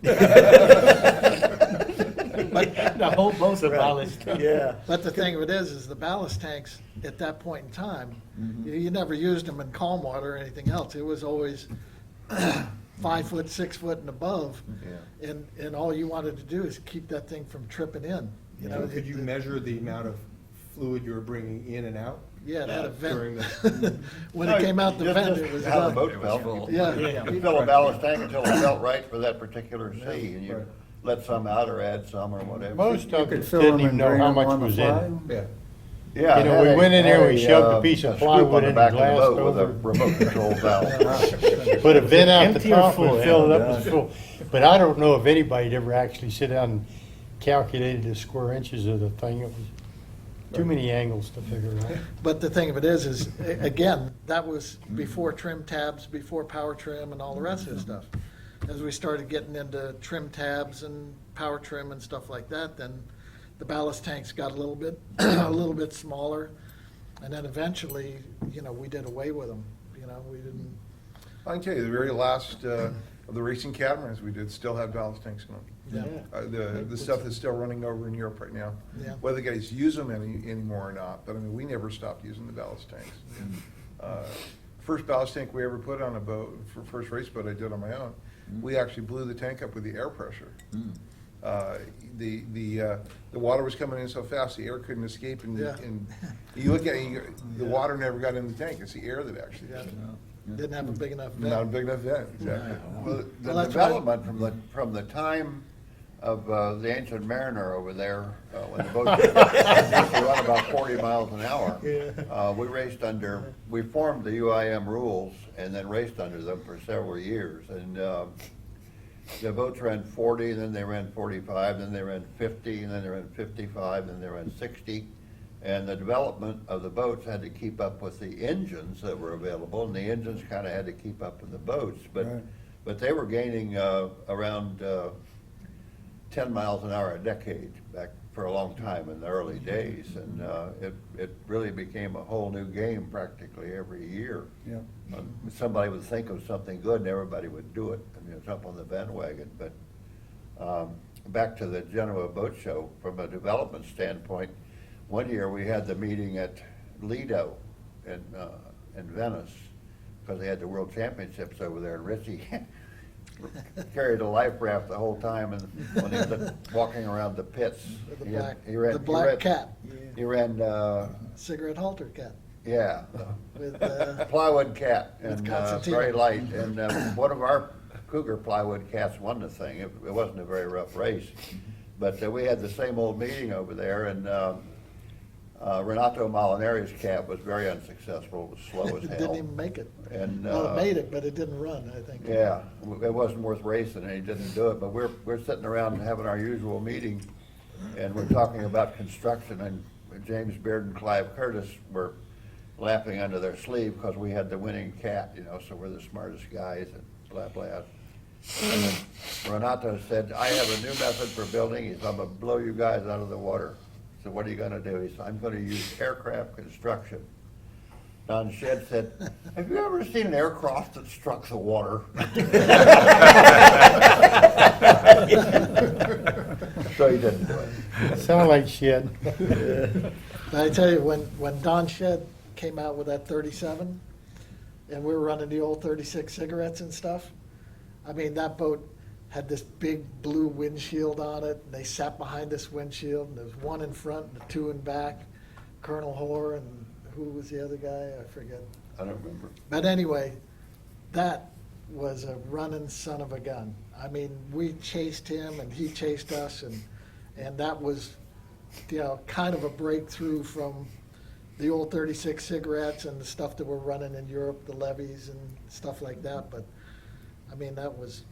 The whole boat's a ballast. Yeah. But the thing of it is the ballast tanks at that point in time, Mm-hmm. you never used them in calm water or anything else. It was always 5 foot, 6 foot and above. Yeah. And all you wanted to do is keep that thing from tripping in. You know, Could you it- measure the amount of fluid you were bringing in and out? Yeah, it had a During vent. When No, it came out the just- vent, just it was how the done. boat felt. Yeah. You fill a ballast tank until it felt right for that particular sea, and you Right. let some out or add some or whatever. most You of could us fill didn't them even and know drain how them much on the was in fly? it. Yeah. Yeah, You know, it we had went in there, we had shoved a piece of scoop plywood on the in back and of the glassed boat with a over. remote control valve. Put a vent out the Empty or top full? and fill it Yeah. up with full. But I don't know if anybody'd ever actually sit down and calculated the square inches of the thing. It was too many angles to figure out. But the thing of it is again, that was before trim tabs, before power trim and all the rest of the stuff. As we started getting into trim tabs and power trim and stuff like that, then the ballast tanks got a little bit, a little bit smaller. And then eventually, you know, we did away with them. You know, we didn't, I can tell you, the very last, of the racing catamarans we did still had ballast tanks in them. yeah. The stuff that's still running over in Europe right now. Yeah. Whether guys use them anymore or not, but I mean, we never stopped using the ballast tanks. First ballast tank we ever put on a boat, for first race boat I did on my own, we actually blew the tank up with the air pressure. The water was coming in so fast, the air couldn't escape, and Yeah. you look at it, the water never got in the tank, it's the air that actually, Yeah. Didn't have a big enough not a vent. big enough vent, exactly. Well, Well, the that's right. development from the time of the Ancient Mariner over there, when the boat used to run about 40 miles an hour, we formed the UIM rules and then raced under them for several years. And the boats ran 40, then they ran 45, then they ran 50, and then they ran 55, then they ran 60. And the development of the boats had to keep up with the engines that were available, and the engines kind of had to keep up with the boats. But they were gaining around 10 miles an hour a decade back for a long time in the early days. And it really became a whole new game practically every year. Yeah. Somebody would think of something good and everybody would do it, jump on the bandwagon. But back to the Genoa Boat Show, from a development standpoint, one year we had the meeting at Lido in Venice, because they had the world championships over there, and Richie carried a life raft the whole time, and when he was walking around the pits. The he had- black, he ran- the he black ran- cat, He ran, cigarette halter cat yeah, with, plywood cat, With and concertina. very light, and one of our Cougar plywood cats won the thing. It wasn't a very rough race, but we had the same old meeting over there, and Renato Molinari's cat was very unsuccessful. It was slow as it hell. didn't even make it. And, Well, it made it, but it didn't run, I think. Yeah, it wasn't worth racing, and he didn't do it, but we're sitting around and having our usual meeting, and we're talking about construction, and James Beard and Clive Curtis were laughing under their sleeve because we had the winning cat, you know, so we're the smartest guys, and blah, blah. And then Renato said, I have a new method for building. He said, I'm gonna blow you guys out of the water. So what are you gonna do? He said, I'm gonna use aircraft construction. Don Shedd said, have you ever seen an aircraft that struck the water? So he didn't do it. Sound like shit. But I tell you, when Don Shedd came out with that 37, and we were running the old 36 cigarettes and stuff, I mean, that boat had this big blue windshield on it, and they sat behind this windshield, and there was one in front and two in back, Colonel Hoare, and who was the other guy? I forget. I don't remember. But anyway, that was a running son of a gun. I mean, we chased him and he chased us, and that was, you know, kind of a breakthrough from the old 36 cigarettes and the stuff that we're running in Europe, the levies and stuff like that. But I mean, that was,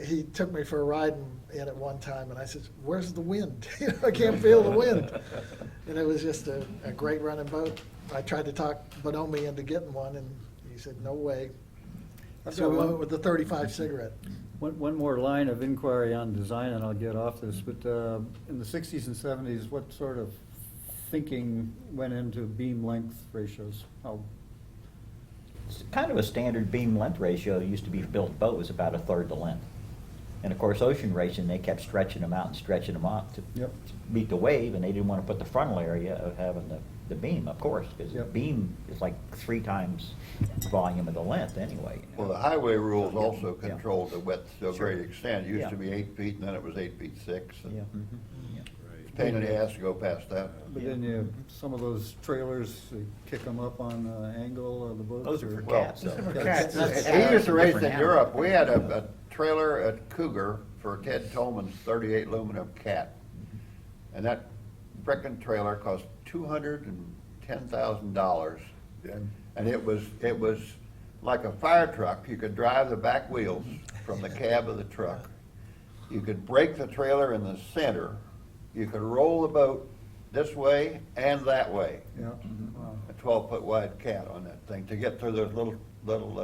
he took me for a ride in at one time, and I said, "Where's the wind? I can't feel the wind." And it was just a great running boat. I tried to talk Bonomi into getting one, and he said, "No way." I've So got we one- went with the 35 cigarette. One more line of inquiry on design, and I'll get off this, but in the 60s and 70s, what sort of thinking went into beam length ratios? How, It's kind of a standard beam length ratio. It used to be built boat was about a third the length. And of course, ocean racing, they kept stretching them out and stretching them out to Yep. meet the wave, and they didn't want to put the frontal area of having the beam, of course, because the Yep. beam is like 3 times the volume of the length anyway. Well, the highway rules also Yeah. controlled the width to a Sure. great extent. It used Yeah. to be 8 feet, and then it was 8 feet 6. and Yeah. It's a pain in the ass to go past that. but then some of those trailers, they kick them up on the angle of the boat? Those are for Well, cats. those are for though. cats. We used to race in Different Europe. animal. We had a trailer at Cougar for Ted Tolman's 38 aluminum cat. And that frickin' trailer cost $210,000. And it was like a fire truck. You could drive the back wheels from the cab of the truck. You could break the trailer in the center. You could roll the boat this way and that way. Yeah. Wow. A 12-foot wide cat on that thing to get through those little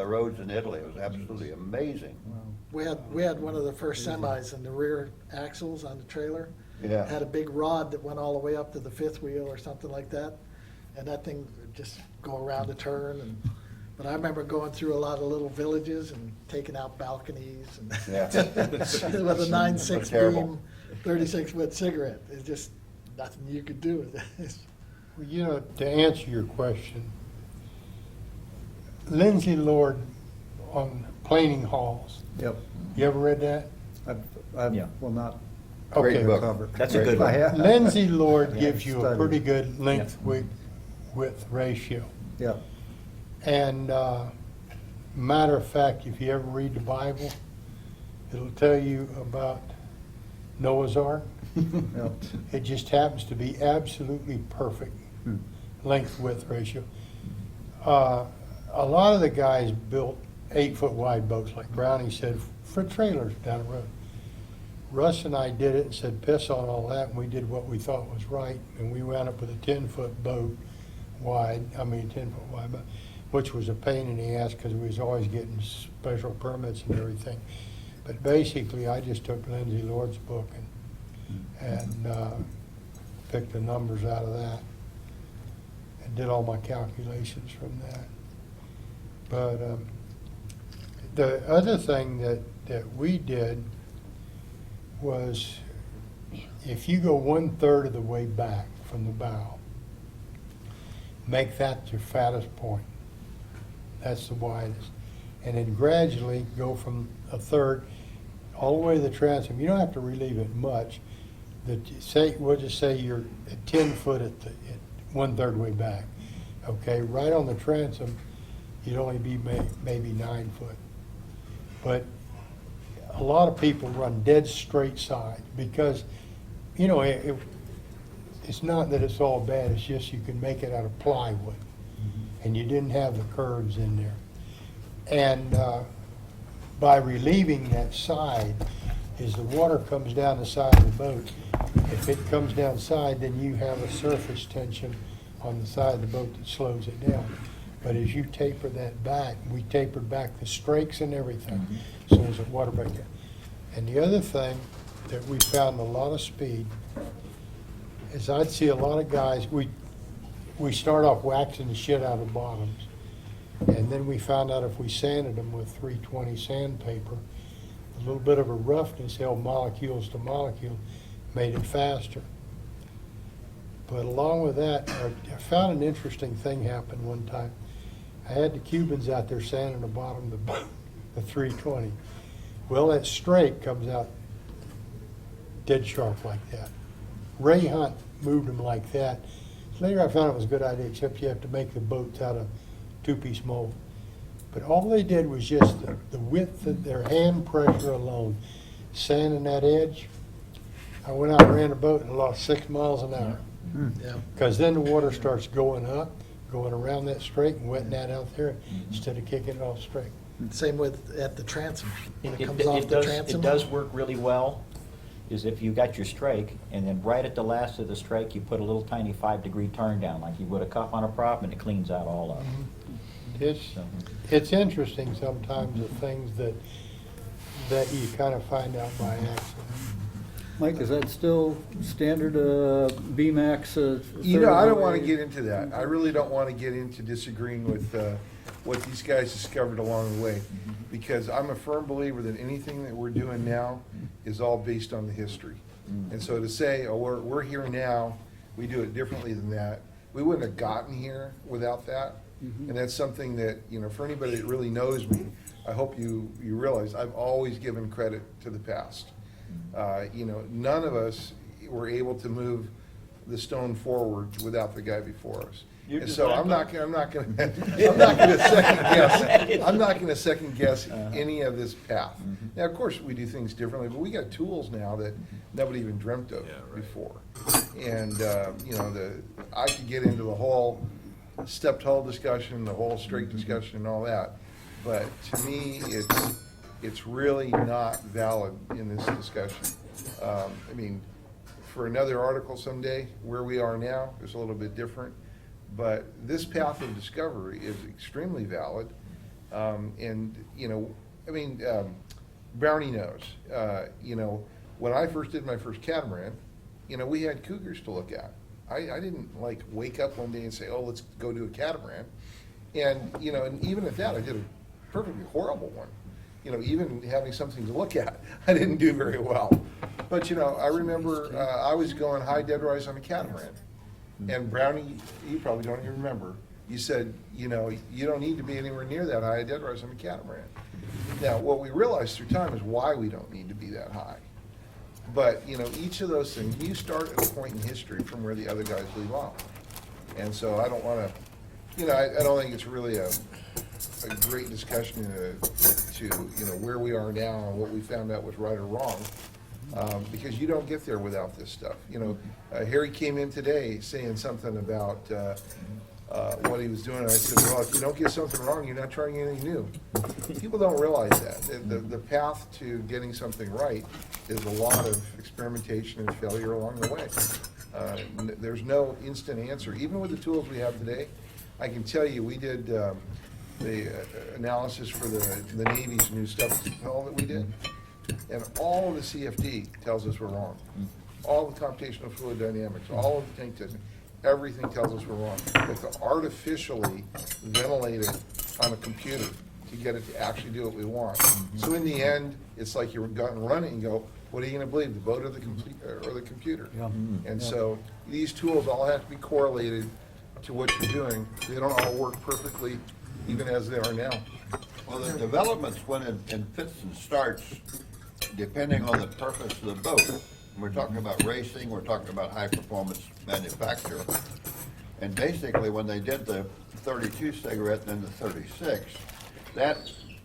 roads in Italy. It was absolutely amazing. Wow. We had one of the first semis, and the rear axles on the trailer Yeah. had a big rod that went all the way up to the fifth wheel or something like that, and that thing would just go around the turn. But I remember going through a lot of little villages and taking out balconies and Yeah. with a 9.6 Terrible. beam, 36-foot cigarette. It's just nothing you could do with it. Well, you know, to answer your question, Lindsay Lord on planing halls, Yep. you ever read that? Yeah. Well, not Great Okay. book. cover. That's a good I one. have- Lindsay Lord Yeah, gives you a studied. pretty good length width ratio. Yeah. And matter of fact, if you ever read the Bible, it'll tell you about Noah's Ark. Yep. It just happens to be absolutely perfect length width ratio. A lot of the guys built 8-foot wide boats, like Brownie said, for trailers down the road. Russ and I did it and said, piss on all that, and we did what we thought was right, and we wound up with a 10-foot boat wide, 10-foot wide, but, which was a pain in the ass because we was always getting special permits and everything. But basically, I just took Lindsay Lord's book and picked the numbers out of that and did all my calculations from that. But the other thing that we did was if you go 1/3 of the way back from the bow, make that your fattest point. That's the widest. And then gradually go from a third all the way to the transom. You don't have to relieve it much. We'll just say you're at 10 foot at 1/3 way back. Okay, right on the transom, you'd only be maybe 9 foot. But a lot of people run dead straight side because, you know, it's not that it's all bad, it's just you can make it out of plywood. And you didn't have the curves in there. And by relieving that side, as the water comes down the side of the boat, if it comes down side, then you have a surface tension on the side of the boat that slows it down. But as you taper that back, we tapered back the strakes and everything, so as the water break down. And the other thing that we found a lot of speed is I'd see a lot of guys, we start off waxing the shit out of the bottoms. And then we found out if we sanded them with 320 sandpaper, a little bit of a roughness held molecules to molecule, made it faster. But along with that, I found an interesting thing happen one time. I had the Cubans out there sanding the bottom of the boat, the 320. Well, that strake comes out dead sharp like that. Ray Hunt moved them like that. Later I found it was a good idea, except you have to make the boats out of two-piece mold. But all they did was just the width of their hand pressure alone, sanding that edge. I went out and ran a boat and lost 6 miles an hour. Yeah. Because then the water starts going up, going around that straight and wetting that out there instead of kicking it off straight. Same with at the transom. When it comes It off the does, transom. it does work really well, is if you got your strake, and then right at the last of the strake, you put a little tiny 5-degree turn down, like you would a cup on a prop, and it cleans out all of it. It's interesting sometimes the things that you kind of find out by accident. Mike, is that still standard BMAX? You know, I don't want to get into that. I really don't want to get into disagreeing with what these guys discovered along the way, because I'm a firm believer that anything that we're doing now is all based on the history. And so to say, oh, we're here now, we do it differently than that, we wouldn't have gotten here without that. And that's something that, you know, for anybody that really knows me, I hope you realize I've always given credit to the past. You know, none of us were able to move the stone forward without the guy before us. And so I'm not going to second guess any of this path. Now, of course, we do things differently, but we got tools now that nobody even dreamt of before. And you know, I could get into the whole stepped hull discussion, the whole straight discussion, and all that. But to me, it's really not valid in this discussion. I mean, for another article someday, where we are now is a little bit different. But this path of discovery is extremely valid. And, you know, I mean, Brownie knows. You know, when I first did my first catamaran, you know, we had cougars to look at. I didn't, like, wake up one day and say, oh, let's go do a catamaran. And, you know, and even at that, I did a perfectly horrible one. You know, even having something to look at, I didn't do very well. But, you know, I remember I was going high dead rise on a catamaran. And Brownie, you probably don't even remember, you said, you know, you don't need to be anywhere near that high dead rise on a catamaran. Now, what we realized through time is why we don't need to be that high. But, you know, each of those things, you start at a point in history from where the other guys leave off. And so I don't want to, you know, I don't think it's really a great discussion to, you know, where we are now and what we found out was right or wrong. Because you don't get there without this stuff. You know, Harry came in today saying something about what he was doing. And I said, well, if you don't get something wrong, you're not trying anything new. People don't realize that. The path to getting something right is a lot of experimentation and failure along the way. There's no instant answer. Even with the tools we have today, I can tell you, we did the analysis for the Navy's new stuff all that we did. And all of the CFD tells us we're wrong. All the computational fluid dynamics, all of the tank testing, everything tells us we're wrong. We have to artificially ventilate it on a computer to get it to actually do what we want. So in the end, it's like you're running and go, what are you going to believe, the boat or the computer? Yeah. And Yeah. so these tools all have to be correlated to what you're doing. They don't all work perfectly even as they are now. Well, the developments went in fits and starts, depending on the purpose of the boat. We're talking about racing, we're talking about high-performance manufacture. And basically, when they did the 32 cigarette and then the 36, that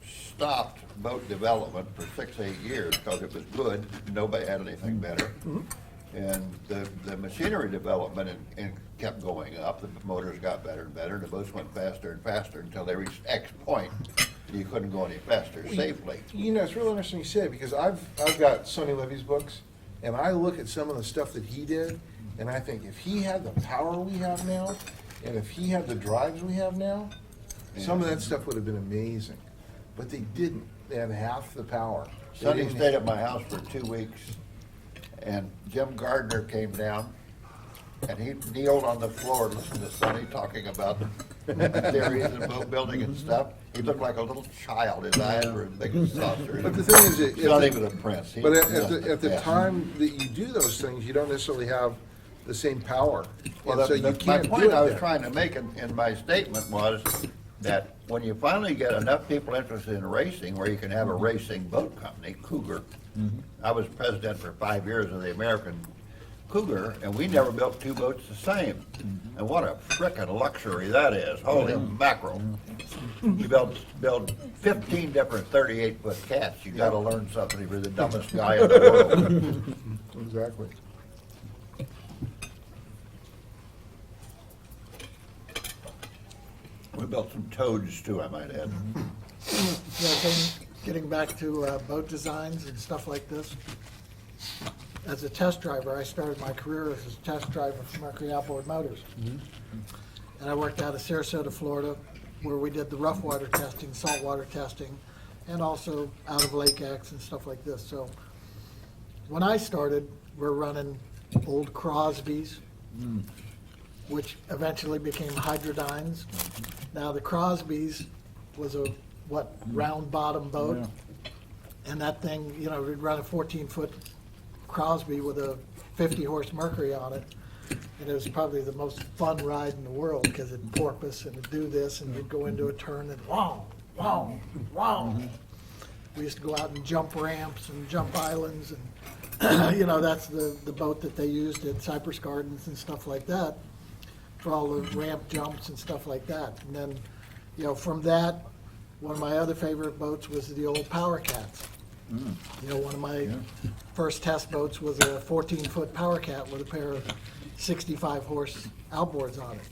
stopped boat development for 6-8 years because it was good, nobody had anything better. And the machinery development and kept going up, the motors got better and better, and the boats went faster and faster until they reached X point. You couldn't go any faster safely. You know, it's really interesting you say it, because I've got Sonny Levy's books, and I look at some of the stuff that he did, and I think if he had the power we have now, and if he had the drives we have now, some of that stuff would have been amazing. But they didn't. They had half the power. They Sonny didn't- stayed at my house for 2 weeks, and Jim Gardner came down, and he kneeled on the floor and listened to Sonny talking about theories and boat building and stuff. He looked like a little child. His eyes were as big as saucers. But the thing is, He's not even a prince. But at the Yeah. time that you do those things, you don't necessarily have the same power. Well, And so you my can't do point it I was then. trying to make in my statement was that when you finally get enough people interested in racing, where you can have a racing boat company, Cougar. I was president for 5 years of the American Cougar, and we never built two boats the same. And what a frickin' luxury that is, holy mackerel. You build 15 different 38-foot cats, you gotta learn something if you're the dumbest guy in the world. Exactly. We built some toads too, I might add. Getting back to boat designs and stuff like this. As a test driver, I started my career as a test driver for Mercury Outboard Motors. And I worked out of Sarasota, Florida, where we did the rough water testing, saltwater testing, and also out of Lake X and stuff like this. So when I started, we're running old Crosbys, which eventually became Hydrodynes. Now, the Crosbys was a, round bottom boat? And that thing, you know, we'd run a 14-foot Crosby with a 50-horse Mercury on it. And it was probably the most fun ride in the world, because it'd porpoise and it'd do this, and you'd go into a turn and wow, wow, wow. We used to go out and jump ramps and jump islands, and, you know, that's the boat that they used at Cypress Gardens and stuff like that, for all the ramp jumps and stuff like that. And then, you know, from that, one of my other favorite boats was the old Power Cats. You know, one of my first test boats was a 14-foot Power Cat with a pair of 65-horse outboards on it.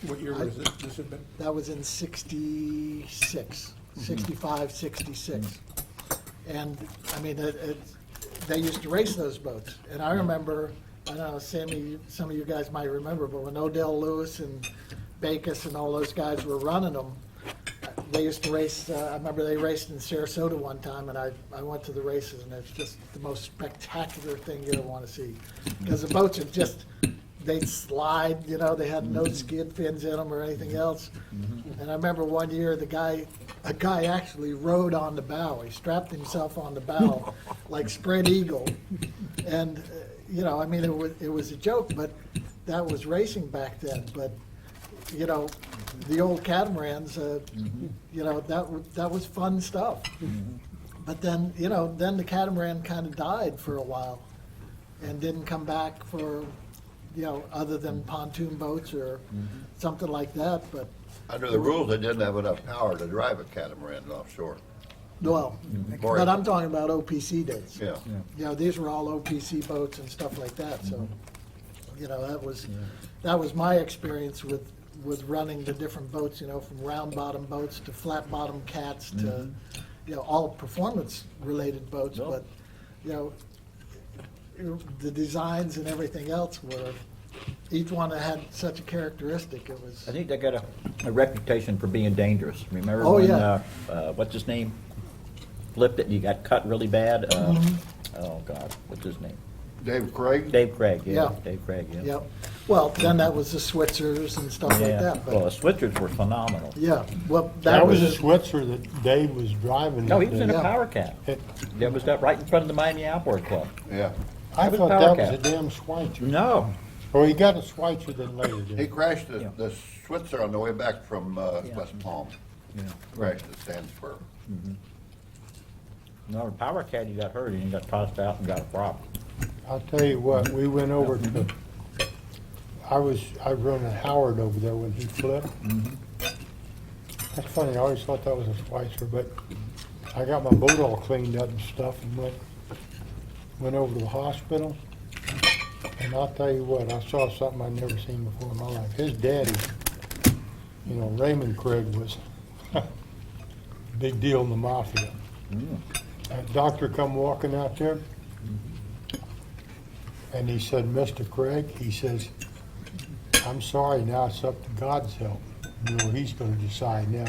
What year was this have been? That was in 66, 65, 66. And, I mean, they used to race those boats. And I remember, I don't know, Sammy, some of you guys might remember, but when Odell Lewis and Backus and all those guys were running them, they used to race, I remember they raced in Sarasota one time, and I went to the races, and it's just the most spectacular thing you ever want to see. Because the boats are just, they'd slide, you know, they had no skid fins in them or anything else. And I remember one year, a guy actually rode on the bow. He strapped himself on the bow like spread eagle. And, you know, I mean, it was a joke, but that was racing back then. But, you know, the old catamarans, you know, that was fun stuff. But then, you know, then the catamaran kind of died for a while and didn't come back for, you know, other than pontoon boats or something like that. But Under the rules, they didn't have enough power to drive a catamaran offshore. well, but I'm talking about OPC days. Yeah. You know, these were all OPC boats and stuff like that. So, you know, that was my experience with running the different boats. You know, from round bottom boats to flat bottom cats to, you know, all performance related boats. Yep. But, you know, the designs and everything else were, each one had such a characteristic. It was. I think they got a reputation for being dangerous. Remember Oh, when, yeah. What's his name? Flipped it and he got cut really bad? Oh, God, what's his name? Dave Craig? Dave Craig, yeah. Yeah. Dave Craig, yeah. Yep. Well, then that was the Switzers and stuff like Yeah, that. well, the But, Switzers were phenomenal. yeah, well, That was a Switzer that Dave was driving. No, he was in a Yeah. Power Cat. It- That was right in front of the Miami Outboard Club. Yeah. I was thought Power that was a Cat. damn Schweitzer. No, Or he got a Schweitzer then later, didn't He he? crashed Yeah. the Switzer on the way back from Yeah. West Palm. Yeah. Right, it stands for. No, the power caddy got hurt and he got tossed out and got a prop. I'll tell you what, we went over to, I was running Howard over there when he flipped. That's funny, I always thought that was a Schweitzer, but I got my boat all cleaned up and stuff and went over to the hospital. And I'll tell you what, I saw something I'd never seen before in my life. His daddy, you know, Raymond Craig was a big deal in the mafia. That doctor come walking out there, and he said, Mr. Craig, he says, I'm sorry, now it's up to God's help. You know, he's gonna decide now.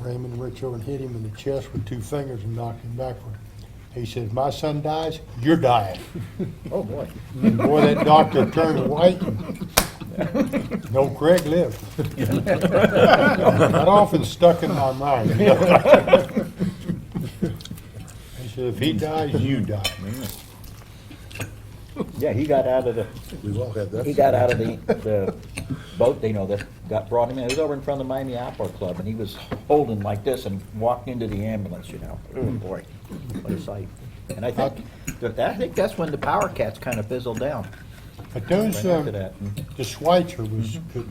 Raymond reached over and hit him in the chest with 2 fingers and knocked him backward. He said, if my son dies, you're dying. Oh, boy. And boy, that doctor turned white. And no, Craig lived. That often stuck in my mind. He said, if he dies, you die. Yeah, he got out of the, We've all had that. he got out of the boat, you know, that got brought him in. It was over in front of the Miami Outdoor Club, and he was holding like this and walked into the ambulance, you know. Oh, boy, what a sight. And I think that's when the power cats kind of fizzled down. But those, Right after that. the Schweitzer was good.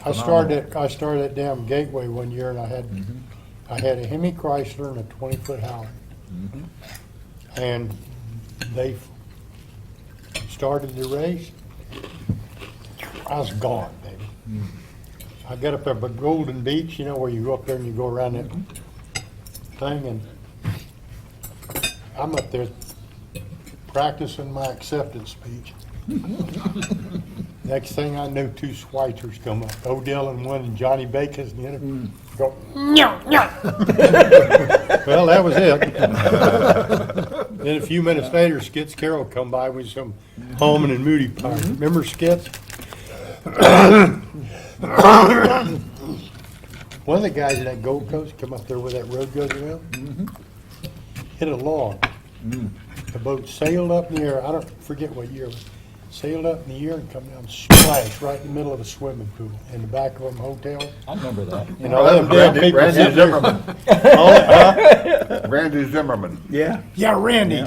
I started at damn Gateway one year, and I had a Hemi Chrysler and a 20-foot Howard. And they started the race. I was gone, baby. I got up there by Golden Beach, you know, where you go up there and you go around that thing, and I'm up there practicing my acceptance speech. Next thing I knew, 2 Schweitzers come up, Odell in one and Johnny Bacon's in the other. Go, well, that was it. Then a few minutes later, Skits Carroll come by with some Holman and Moody pipes. Remember Skits? One of the guys in that Gold Coast come up there where that road goes around, hit a log. The boat sailed up in the air, I don't forget what year it was, sailed up in the air and come down, splash right in the middle of a swimming pool in the back of a hotel. I remember that. And all them damn people Randy sitting there. Zimmerman. Randy Zimmerman. Yeah. Yeah, Randy.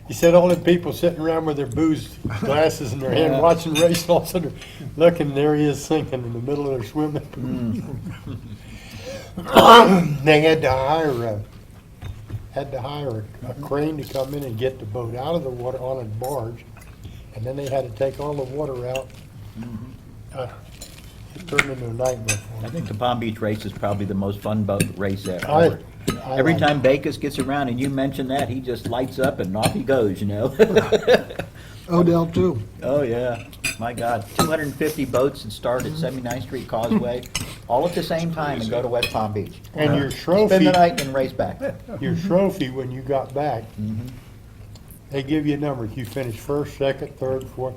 He said all them people sitting around with their booze glasses in their hand watching the race, all of a sudden looking, there he is sinking in the middle of their swimming pool. They had to hire a crane to come in and get the boat out of the water on a barge, and then they had to take all the water out. It turned into a nightmare for I them. think the Palm Beach race is probably the most fun boat race ever. Every like time Backus gets around and you mention that, he just lights up and off he goes, you know? Odell too. Oh, yeah. My God, 250 boats that start at 79th Street Causeway, all at the same time and go to West Palm Beach. And your Spend trophy, the night and race back. your trophy when you got back, they give you a number. You finished first, second, third, fourth.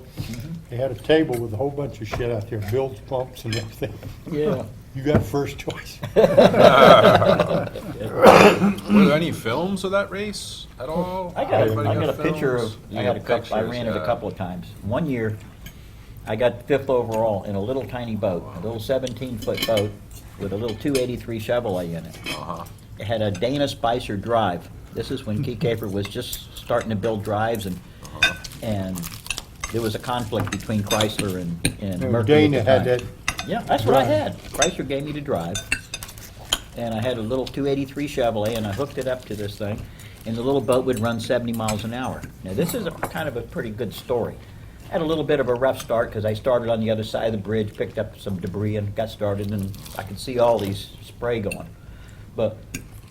They had a table with a whole bunch of shit out there, bilge pumps and everything. Yeah. You got first choice. Were there any films of that race at all? I got Anybody a picture films? of, You I got a couple, I pictures, ran it a yeah. couple of times. One year, I got 5th overall in a little tiny boat, a little 17-foot boat with a little 283 Chevrolet in it. Uh-huh. It had a Dana Spicer drive. This is when Key Caper was just starting to build drives, and there was a conflict between Chrysler and Mercury at Dana the had time. that. Yeah, that's what I drive. had. Chrysler gave me the drive, and I had a little 283 Chevrolet, and I hooked it up to this thing, and the little boat would run 70 miles an hour. Now, this is kind of a pretty good story. I had a little bit of a rough start because I started on the other side of the bridge, picked up some debris, and got started, and I could see all these spray going. But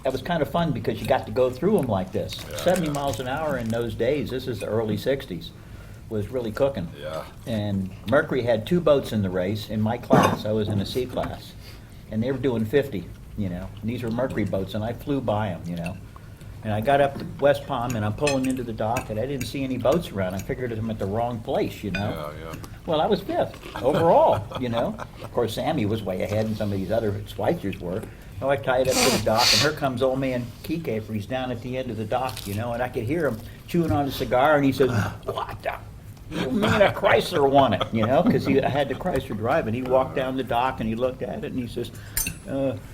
that was kind of fun because you got to go through them like this. 70 miles an hour in those days, this is the early 60s, was really cooking. Yeah. And Mercury had 2 boats in the race. In my class, I was in a C class, and they were doing 50, you know. And these were Mercury boats, and I flew by them, you know. And I got up to West Palm, and I'm pulling into the dock, and I didn't see any boats around. I figured I'm at the wrong place, you know. Yeah, yeah. Well, I was 5th overall, you know. Of course, Sammy was way ahead, and some of these other Schweitzers were. So I tied up to the dock, and here comes old man Key Caper. He's down at the end of the dock, you know, and I could hear him chewing on a cigar, and he says, "What the Me and a Chrysler won it, you know, because I had the Chrysler drive, and he walked down the dock and he looked at it and he says,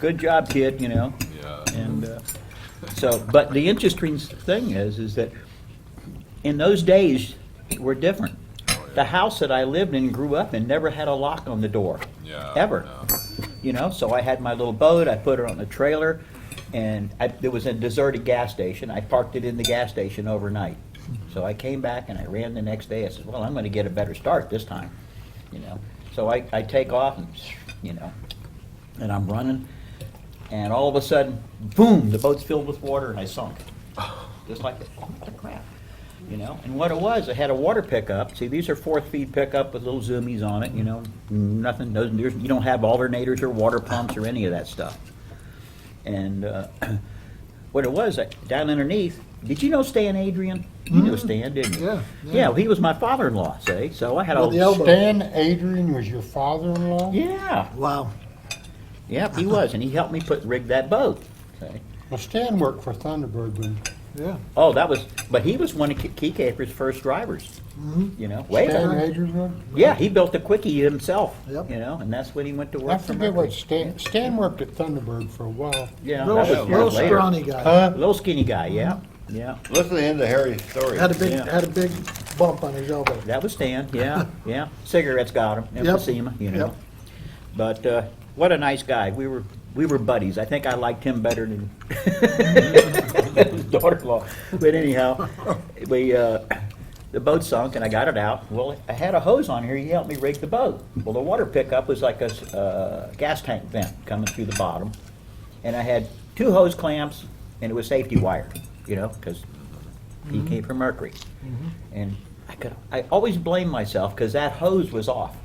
good job, kid, you know. Yeah. And so, but the interesting thing is that in those days were different. The house that I lived in and grew up in never had a lock on the door, Yeah. ever. Yeah. You know, so I had my little boat, I put it on the trailer, and there was a deserted gas station. I parked it in the gas station overnight. So I came back and I ran the next day. I said, well, I'm going to get a better start this time, you know. So I take off and, you know, and I'm running, and all of a sudden, boom, the boat's filled with water and I sunk. Just like, oh, what a crap, you know. And what it was, I had a water pickup. See, these are 4th feed pickup with little zoomies on it, you know. Nothing, you don't have alternators or water pumps or any of that stuff. And what it was, down underneath, did you know Stan Adrian? You knew Stan, didn't you? Yeah, Yeah, he was my father-in-law, see? So I had With the a... elbow. Stan Adrian was your father-in-law? Yeah, Wow. yeah, he was, and he helped me rig that boat, see? Well, Stan worked for Thunderbird when, Yeah. Oh, that was, but he was one of Key Caper's first drivers, you know, way Stan back. Adrian was? Yeah, he built the Quickie himself, Yep. you know, and that's when he went to work I for forget Mercury. what Stan worked at Thunderbird for a while. Yeah, Little, that was little years later. scrawny guy. Huh? Little skinny guy, yeah, yeah. Listen to the end of Harry's story. Had a Yeah. big bump on his elbow. That was Stan, yeah, yeah. Cigarettes got him, Yep. emphysema, you know. Yep. But what a nice guy. We were buddies. I think I liked him better than his daughter-in-law. But anyhow, the boat sunk and I got it out. Well, I had a hose on here. He helped me rig the boat. Well, the water pickup was like a gas tank vent coming through the bottom, and I had 2 hose clamps, and it was safety wire, you know, because he came from Mercury. And I always blame myself because that hose was off.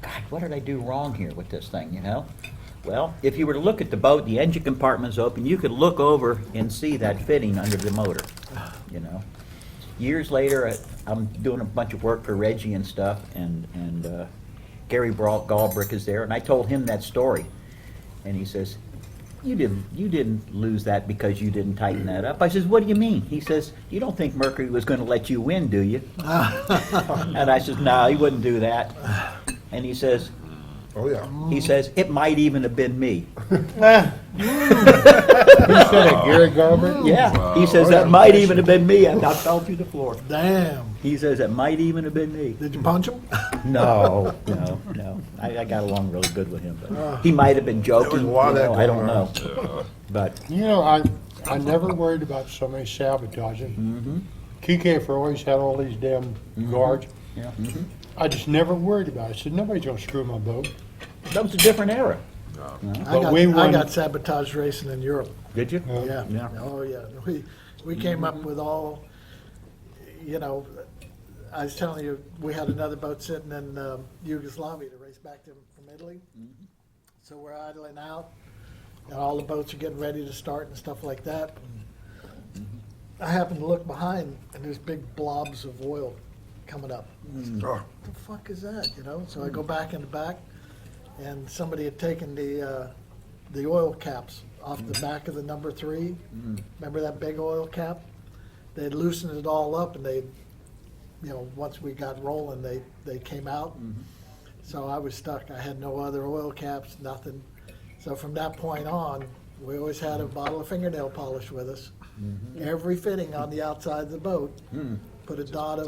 God, what did I do wrong here with this thing, you know? Well, if you were to look at the boat, the engine compartment's open, you could look over and see that fitting under the motor, you know? Years later, I'm doing a bunch of work for Reggie and stuff, and Gary Galbraith is there, and I told him that story. And he says, you didn't lose that because you didn't tighten that up. I says, what do you mean? He says, you don't think Mercury was going to let you win, do you? And I says, no, he wouldn't do that. And he says, Oh, yeah. it might even have been me. You said it, Gary Garber? Yeah, he says, that might even have been me. I fell through the floor. Damn. He says, it might even have been me. Did you punch him? No. I got along really good with him, but he might have been joking. There was a lot of that I don't going on. know. But You know, I never worried about somebody sabotaging. KK always had all these damn guards. yeah, I just never worried about it. I said, nobody's gonna screw my boat. that was a different era. But we I won- got sabotage racing in Europe. Did you? Yeah. Yeah. Oh, yeah. We came up with all, you know, I was telling you, we had another boat sitting in Yugoslavia to race back to from Italy. So we're idling out, and all the boats are getting ready to start and stuff like that. I happened to look behind, and there's big blobs of oil coming up. Oh, What the fuck is that, you know? So I go back in the back, and somebody had taken the oil caps off the back of the number 3. Remember that big oil cap? They'd loosened it all up, and they, you know, once we got rolling, they came out. So I was stuck. I had no other oil caps, nothing. So from that point on, we always had a bottle of fingernail polish with us. Every fitting on the outside of the boat, put a dot of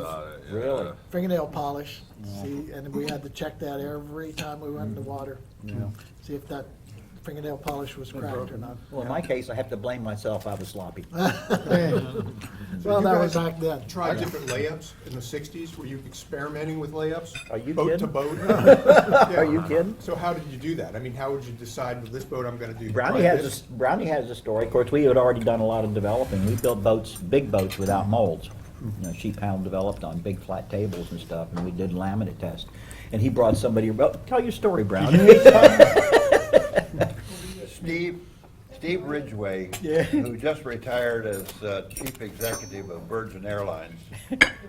Really? fingernail polish. See, and we had to check that every time we went in the water. See if that fingernail polish was cracked or not. Well, in my case, I have to blame myself. I was sloppy. Well, that was back then. Tried different layups in the 60s? Were you experimenting with layups? Are you Boat to kidding? boat? Are you kidding? So how did you do that? I mean, how would you decide with this boat I'm gonna do? Brownie try has a story. Of course, we had already done a lot of developing. We built boats, big boats without molds. You know, sheet panel developed on big flat tables and stuff, and we did laminate tests. And he brought somebody. Well, tell your story, Brownie. Steve Ridgway, who just retired as chief executive of Virgin Airlines,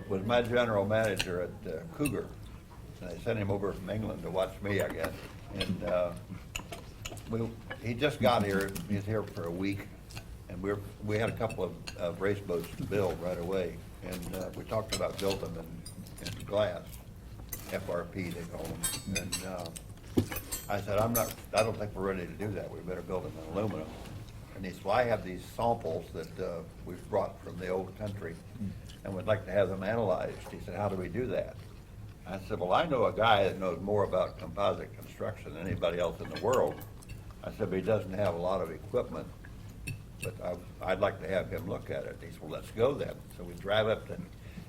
was my general manager at Cougar. And I sent him over from England to watch me, I guess. And he just got here. He's here for a week, and we had a couple of race boats to build right away. And we talked about building them, and in glass, FRP they call them. And I said, I don't think we're ready to do that. We better build them in aluminum. And he said, well, I have these samples that we've brought from the old country and would like to have them analyzed. He said, how do we do that? I said, well, I know a guy that knows more about composite construction than anybody else in the world. I said, but he doesn't have a lot of equipment, but I'd like to have him look at it. He said, well, let's go then. So we drive up to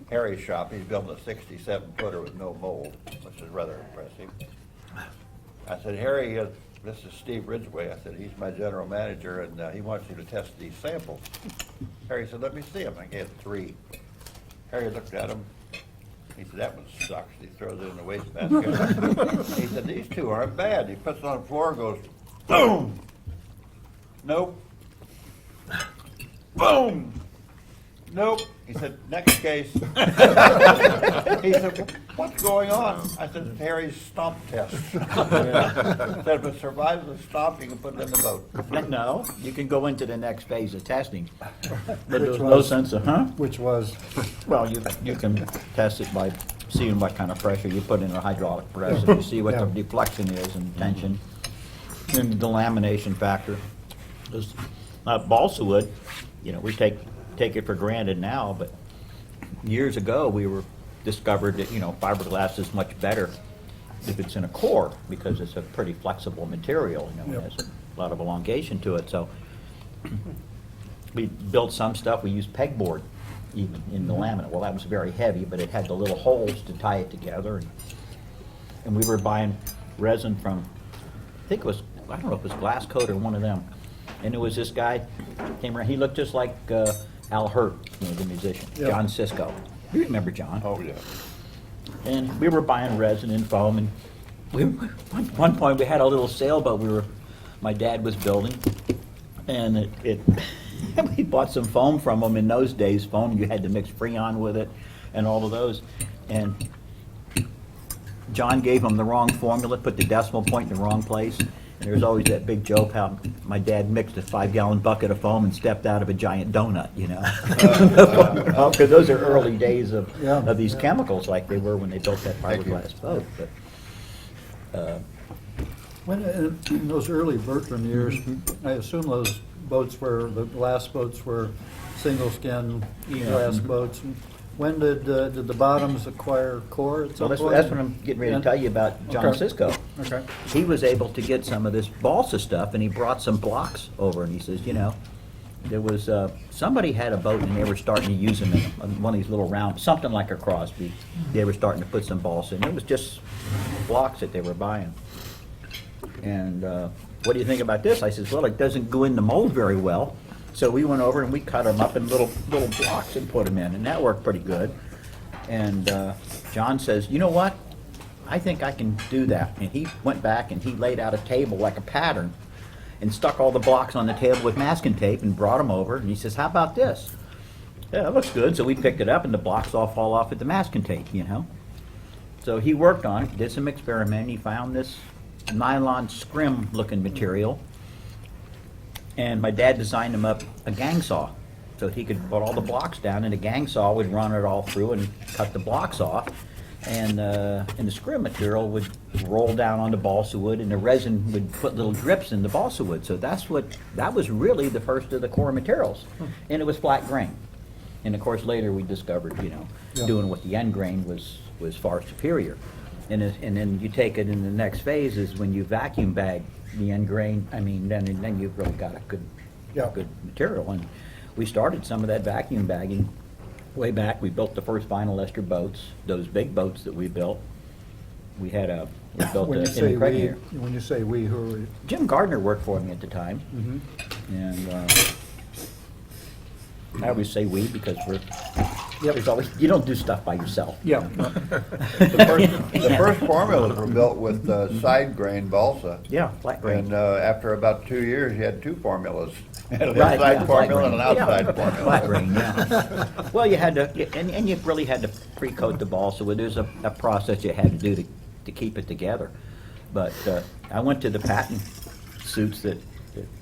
Harry's shop. He's building a 67-footer with no mold, which is rather impressive. I said, Harry, this is Steve Ridgway. I said, he's my general manager, and he wants you to test these samples. Harry said, let me see them. I gave 3. Harry looked at them. He said, that one sucks. He throws it in the wastebasket. He said, these 2 aren't bad. He puts it on the floor and goes, boom. Nope. Boom. Nope. He said, next case. He said, what's going on? I said, it's Harry's stomp test. He said, if it survives the stomp, you can put it in the boat. No, you can go into the next phase of testing. But Which there's no was- sense of, Which was, Well, you can test it by seeing what kind of pressure you put in a hydraulic press, and you see what the Yeah. deflection is and tension, and the lamination factor. This, balsa wood, we take it for granted now, but years ago, we discovered that, fiberglass is much better if it's in a core, because it's a pretty flexible material, it Yep. has a lot of elongation to it, so we built some stuff, we used pegboard even in the laminate. Well, that was very heavy, but it had the little holes to tie it together, and we were buying resin from, I don't know if it was Glass Coat or one of them, and it was this guy, came around, he looked just like Al Hurt, the musician, Yeah. John Cisco. You remember John? Oh, yeah. And we were buying resin and foam, and one point we had a little sailboat my dad was building, and we bought some foam from him. In those days, foam, you had to mix Freon with it and all of those. And John gave him the wrong formula, put the decimal point in the wrong place. And there was always that big joke how my dad mixed a 5-gallon bucket of foam and stepped out of a giant donut, Because those are early days of these chemicals like they were when they built that Thank you. fiberglass boat. But, when, in those early Bertram years, I assume those the glass boats were single-skin glass boats. When did the bottoms acquire core at some so point? that's what I'm getting ready to tell you about John Okay. Cisco. Okay. He was able to get some of this balsa stuff, and he brought some blocks over, and he says, there was, somebody had a boat, and they were starting to use them in one of these little round, something like a Crosby. They were starting to put some balsa in. It was just blocks that they were buying. And what do you think about this? I says, well, it doesn't go in the mold very well. So we went over and we cut them up in little blocks and put them in, and that worked pretty good. And John says, you know what? I think I can do that. And he went back and he laid out a table like a pattern and stuck all the blocks on the table with masking tape and brought them over. And he says, how about this? Yeah, that looks good. So we picked it up and the blocks all fall off with the masking tape, So he worked on it, did some experimenting. He found this nylon scrim looking material. And my dad designed him up a gang saw so he could put all the blocks down, and a gang saw would run it all through and cut the blocks off. And the scrim material would roll down onto balsa wood, and the resin would put little drips in the balsa wood. So that was really the first of the core materials, and it was flat grain. And of course, later we discovered, doing with the end grain was far superior. And then you take it in the next phase is when you vacuum bag the end grain. I mean, then you've really got a good material. And we started some of that vacuum bagging way back. We built the first vinyl ester boats, those big boats that we built. We built When you in say the we, here. when you say we, who are we? Jim Gardner worked for me at the time. And I always say we because there's always, you don't do stuff by yourself. Yeah. The first formulas were built with side grain balsa. Yeah, flat grain. And after about 2 years, you had 2 formulas. An Right, inside yeah, formula and an flat grain. outside Yeah, formula. Flat grain, yeah. Well, you had to, and you really had to pre-coat the balsa. Well, there's a process you had to do to keep it together. But I went to the patent suits that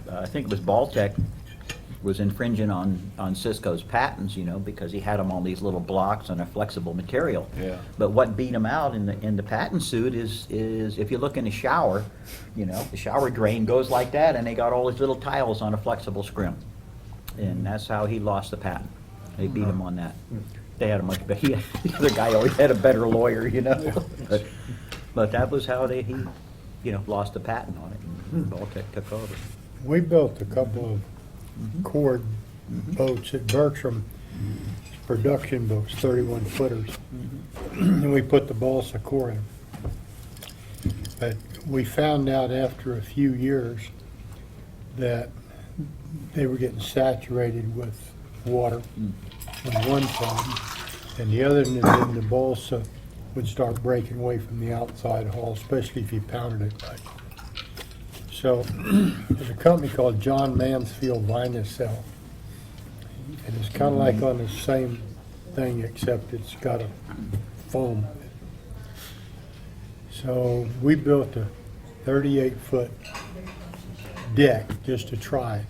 I think it was Baltec was infringing on Cisco's patents, you know, because he had them on these little blocks on a flexible material. Yeah. But what beat him out in the patent suit is if you look in the shower, you know, the shower drain goes like that, and they got all these little tiles on a flexible scrim. And that's how he lost the patent. They beat him on that. They had a much better, the other guy always had a better lawyer, you know. But that was how he, you know, lost the patent on it, and Baltic took over. We built a couple of cord boats at Bertram, production boats, 31 footers. And we put the balsa core in. But we found out after a few years that they were getting saturated with water, was one problem. And the other, then the balsa would start breaking away from the outside hull, especially if you pounded it right. So there's a company called John Mansfield Vinacell. And it's kind of like on the same thing, except it's got a foam. So we built a 38-foot deck just to try it.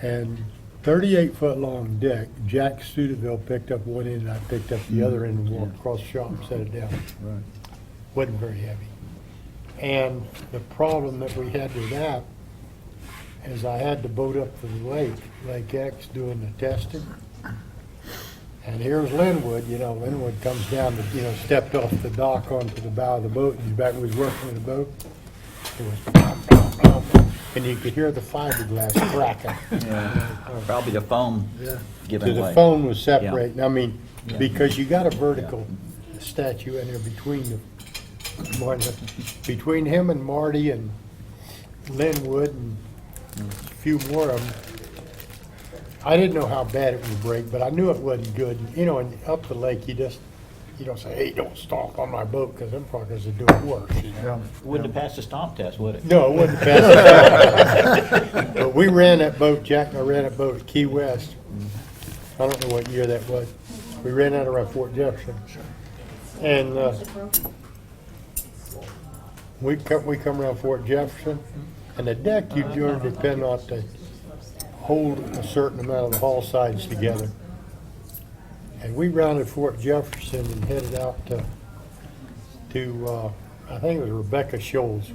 And 38-foot long deck, Jack Studeville picked up one end and I picked up the other end and walked across the shop and set it down. Right. Wasn't very heavy. And the problem that we had with that is I had to boat up to the lake, Lake X, doing the testing. And here's Linwood, you know, Linwood comes down, stepped off the dock onto the bow of the boat, and he's back, was working with the boat. It was plop, plop, plop, and you could hear the fiberglass cracking. Yeah, probably the foam Yeah. giving So way. the phone was separating, I mean, Yeah. because you got a vertical statue in there between him and Marty and Linwood and a few more of them. I didn't know how bad it would break, but I knew it wasn't good. You know, and up the lake, you don't say, hey, don't stomp on my boat, because them fuckers are doing worse, you know? Wouldn't have passed the stomp test, would it? No, it wasn't fast. But we ran that boat, Jack and I ran that boat at Key West. I don't know what year that was. We ran that around Fort Jefferson. And we come around Fort Jefferson, and the deck you generally depend on to hold a certain amount of the hull sides together. And we rounded Fort Jefferson and headed out to I think it was Rebecca Shoals.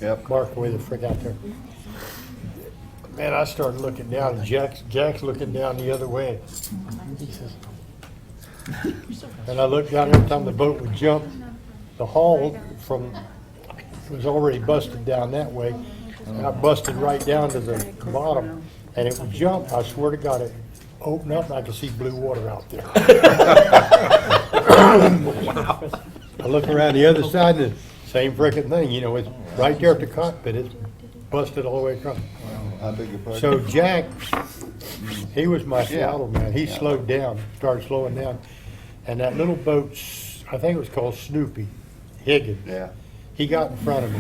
Yep. Mark away the frick out there. Man, I started looking down, and Jack's looking down the other way. He says, and I looked down every time the boat would jump. The hull was already busted down that way, and I busted right down to the bottom, and it would jump. I swear to God, it opened up, and I could see blue water out there. I look around the other side, and the same frickin' thing, you know, it's right there at the cockpit, it's busted all the way across. I beg your pardon? So Jack, he was my Yeah. throttle man. He slowed down, started slowing down. And that little boat, I think it was called Snoopy, Higgins. Yeah. He got in front of me.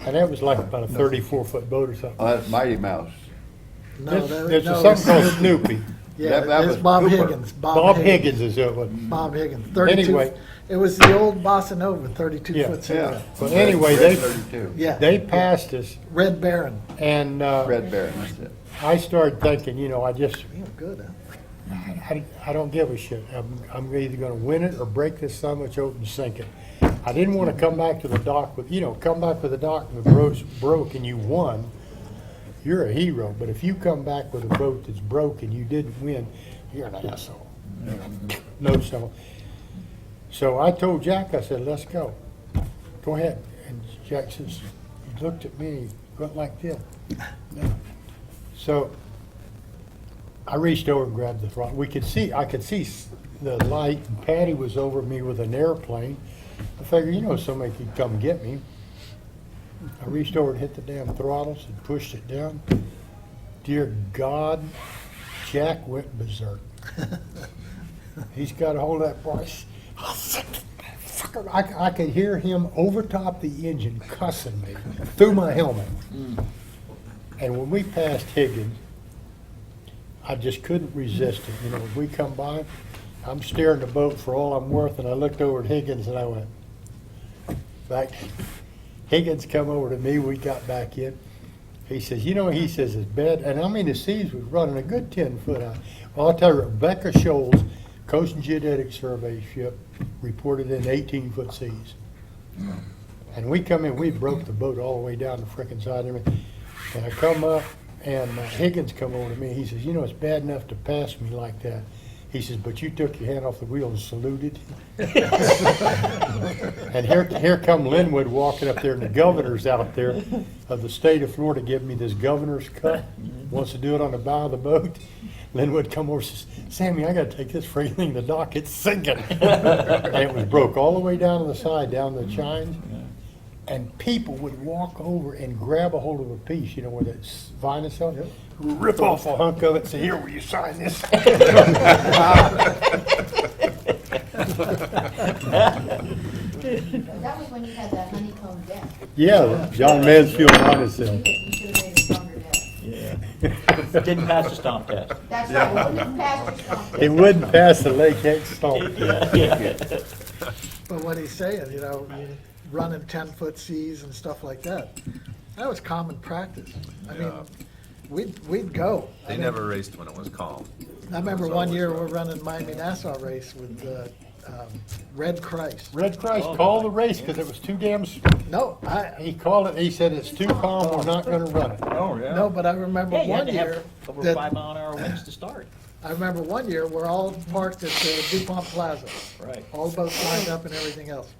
And that was like about a 34-foot boat or something. Oh, that's Mighty Mouse. No, There's no, something called Snoopy. Yeah, that it's was Bob Cooper. Higgins. Bob Higgins is who it was. Bob Higgins, 32. Anyway. It was the old Bossa Nova, 32 Yeah. foot sail. But anyway, Red 32. Yeah. they passed us, Red Baron. and Red Baron, that's it. I started thinking, you know, Real good, huh? I don't give a shit. I'm either gonna win it or break this son of a choke and sink it. I didn't wanna come back to the dock with, come back with the dock and the boat's broke and you won, you're a hero. But if you come back with a boat that's broke and you didn't win, you're an asshole. No, so I told Jack, I said, let's go. Go ahead. And Jack says, he looked at me, he went like this. So I reached over and grabbed the throttle. I could see the light, and Patty was over me with an airplane. I figured, somebody could come get me. I reached over and hit the damn throttles and pushed it down. Dear God, Jack went berserk. He's got a hold of that voice. I could hear him overtop the engine cussing me through my helmet. And when we passed Higgins, I just couldn't resist it. When we come by, I'm steering the boat for all I'm worth, and I looked over at Higgins and I went back. Higgins come over to me, we got back in. He says, you know, he says it's bad, and I mean the seas was running a good 10 foot out. Well, I'll tell you, Rebecca Scholes, Coast and Geodetic Survey ship, reported in 18 foot seas. And we come in, we broke the boat all the way down the frickin' side of it. And I come up, and Higgins come over to me, he says, you know, it's bad enough to pass me like that. He says, but you took your hand off the wheel and saluted. And here come Linwood walking up there, and the governor's out there of the state of Florida giving me this governor's cut. Wants to do it on the bow of the boat. Linwood come over and says, Sammy, I gotta take this freight thing to the dock, it's sinking. And it was broke all the way down to the side, down the chines. And people would walk over and grab a hold of a piece, you know, where that vine is on, rip off a hunk of it and say, here, will you sign this? That was when you had that honeycomb deck. Yeah, John Mansfield wanted You to. should have made a stronger deck. Yeah. Didn't pass the stomp test. That's right, it wouldn't pass your stomp. It wouldn't pass the Lake X stomp. Yeah. But what he's saying, you know, running 10 foot seas and stuff like that, that was common practice. I mean, we'd go. I They mean, never raced when it was calm. I remember It was one always year rough. we're running Miami-Nassau race with Red Christ. Red Christ called the race because it was too damn, No, he called it, he said, it's too calm, we're not gonna run it. Oh, yeah. no, but I remember Yeah, you had one to year have over that 5-mile-an-hour winds to start. I remember one year we're all parked at the DuPont Plaza. Right. All the boats lined up and everything else.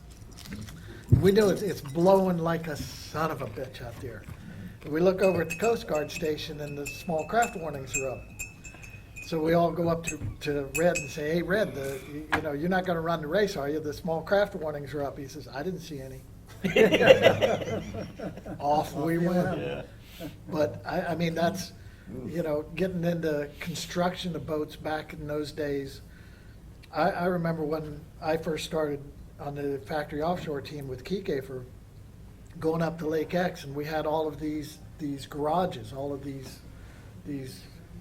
We know it's blowing like a son of a bitch out there. We look over at the Coast Guard station and the small craft warnings are up. So we all go up to Red and say, hey, Red, you know, you're not gonna run the race, are you? The small craft warnings are up. He says, I didn't see any. Off we went. Yeah. But I mean, that's, you know, getting into construction of boats back in those days. I remember when I first started on the factory offshore team with Keycafer, going up to Lake X, and we had all of these garages, all of these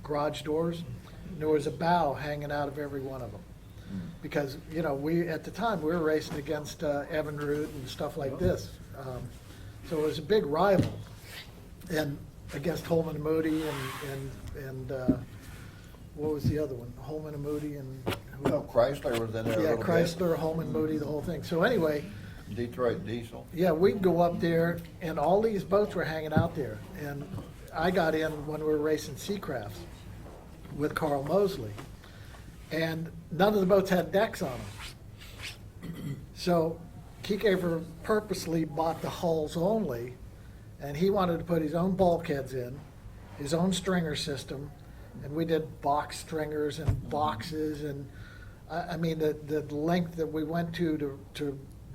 garage doors. And there was a bow hanging out of every one of them. Because, you know, at the time, we were racing against Evinrude and stuff like this. So it was a big rival. And against Holman and Moody and what was the other one? Holman and Moody and No, Chrysler was in there a yeah, little bit. Chrysler, Holman, Moody, the whole thing. So anyway, Detroit Diesel. yeah, we'd go up there, and all these boats were hanging out there. And I got in when we were racing Seacrafts with Carl Mosley, and none of the boats had decks on them. So Keycafer purposely bought the hulls only, and he wanted to put his own bulkheads in, his own stringer system, and we did box stringers and boxes, and I mean, the length that we went to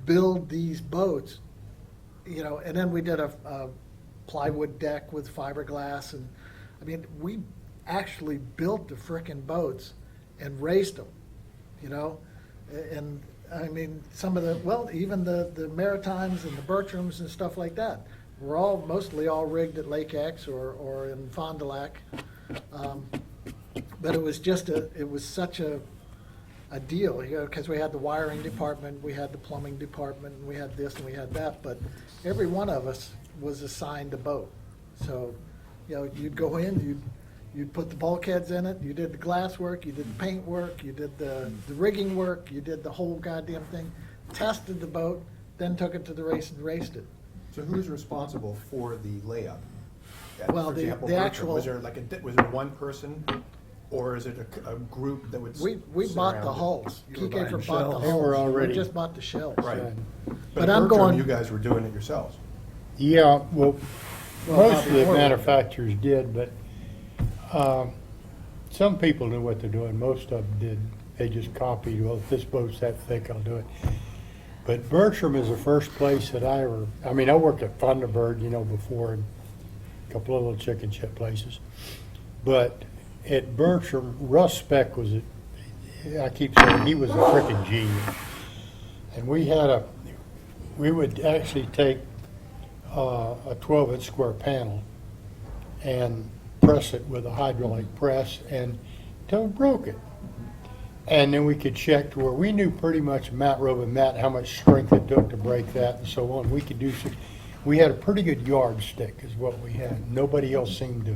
build these boats, you know, and then we did a plywood deck with fiberglass, and I mean, we actually built the frickin' boats and raced them, you know, and I mean, some of even the Maritimes and the Bertrams and stuff like that were mostly all rigged at Lake X or in Fond du Lac. But it was such a deal, you know, because we had the wiring department, we had the plumbing department, and we had this and we had that, but every one of us was assigned a boat. So, you know, you'd go in, you'd put the bulkheads in it, you did the glass work, you did the paint work, you did the rigging work, you did the whole goddamn thing, tested the boat, then took it to the race and raced it. So who's responsible for the layup? Well, For the example, actual- Was there one person, or is it a group that would? We bought surround the it? hulls. You were buying Keycafer the bought the shells. They were hulls. already- We just bought the shells. Right. But at I'm Bertram, going- You guys were doing it yourselves. Yeah, well, most of Bobby the Moore. manufacturers did, but some people knew what they're doing, most of them didn't. They just copied, well, if this boat's that thick, I'll do it. But Bertram is the first place that I worked at Thunderbird, you know, before, and a couple of little chicken chip places. But at Bertram, Russ Speck I keep saying, he was a freaking genius. And we would actually take a 12-inch square panel and press it with a hydraulic press until it broke it. And then we could check to where we knew pretty much Matt Rove and Matt how much strength it took to break that and so on. We could do we had a pretty good yardstick is what we had. Nobody else seemed to,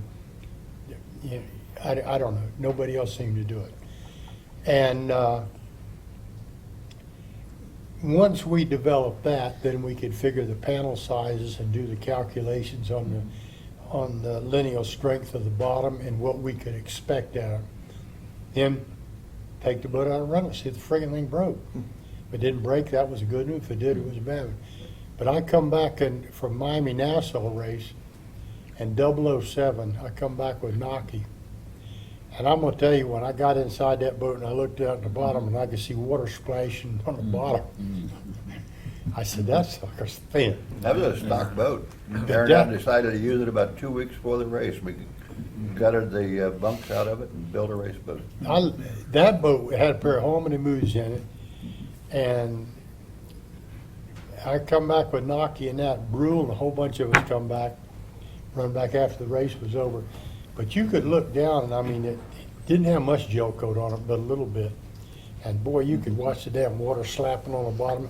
you know, I don't know, nobody else seemed to do it. And once we developed that, then we could figure the panel sizes and do the calculations on the lineal strength of the bottom and what we could expect out of it. Then take the boat out and run it, see if the friggin' thing broke. If it didn't break, that was a good one. If it did, it was a bad one. But I come back from Miami-Nassau race, and 007, I come back with Naki. And I'm gonna tell you, when I got inside that boat and I looked out at the bottom and I could see water splashing on the bottom, I said, that sucker's thin. That was a stock boat. Aaron and I decided to use it about 2 weeks before the race. We gutted the bunks out of it and built a race boat. That boat had a pair of Harmony moves in it, and I come back with Naki and that, Brule and a whole bunch of us come back, run back after the race was over. But you could look down, and I mean, it didn't have much gel coat on it, but a little bit. And boy, you could watch the damn water slapping on the bottom.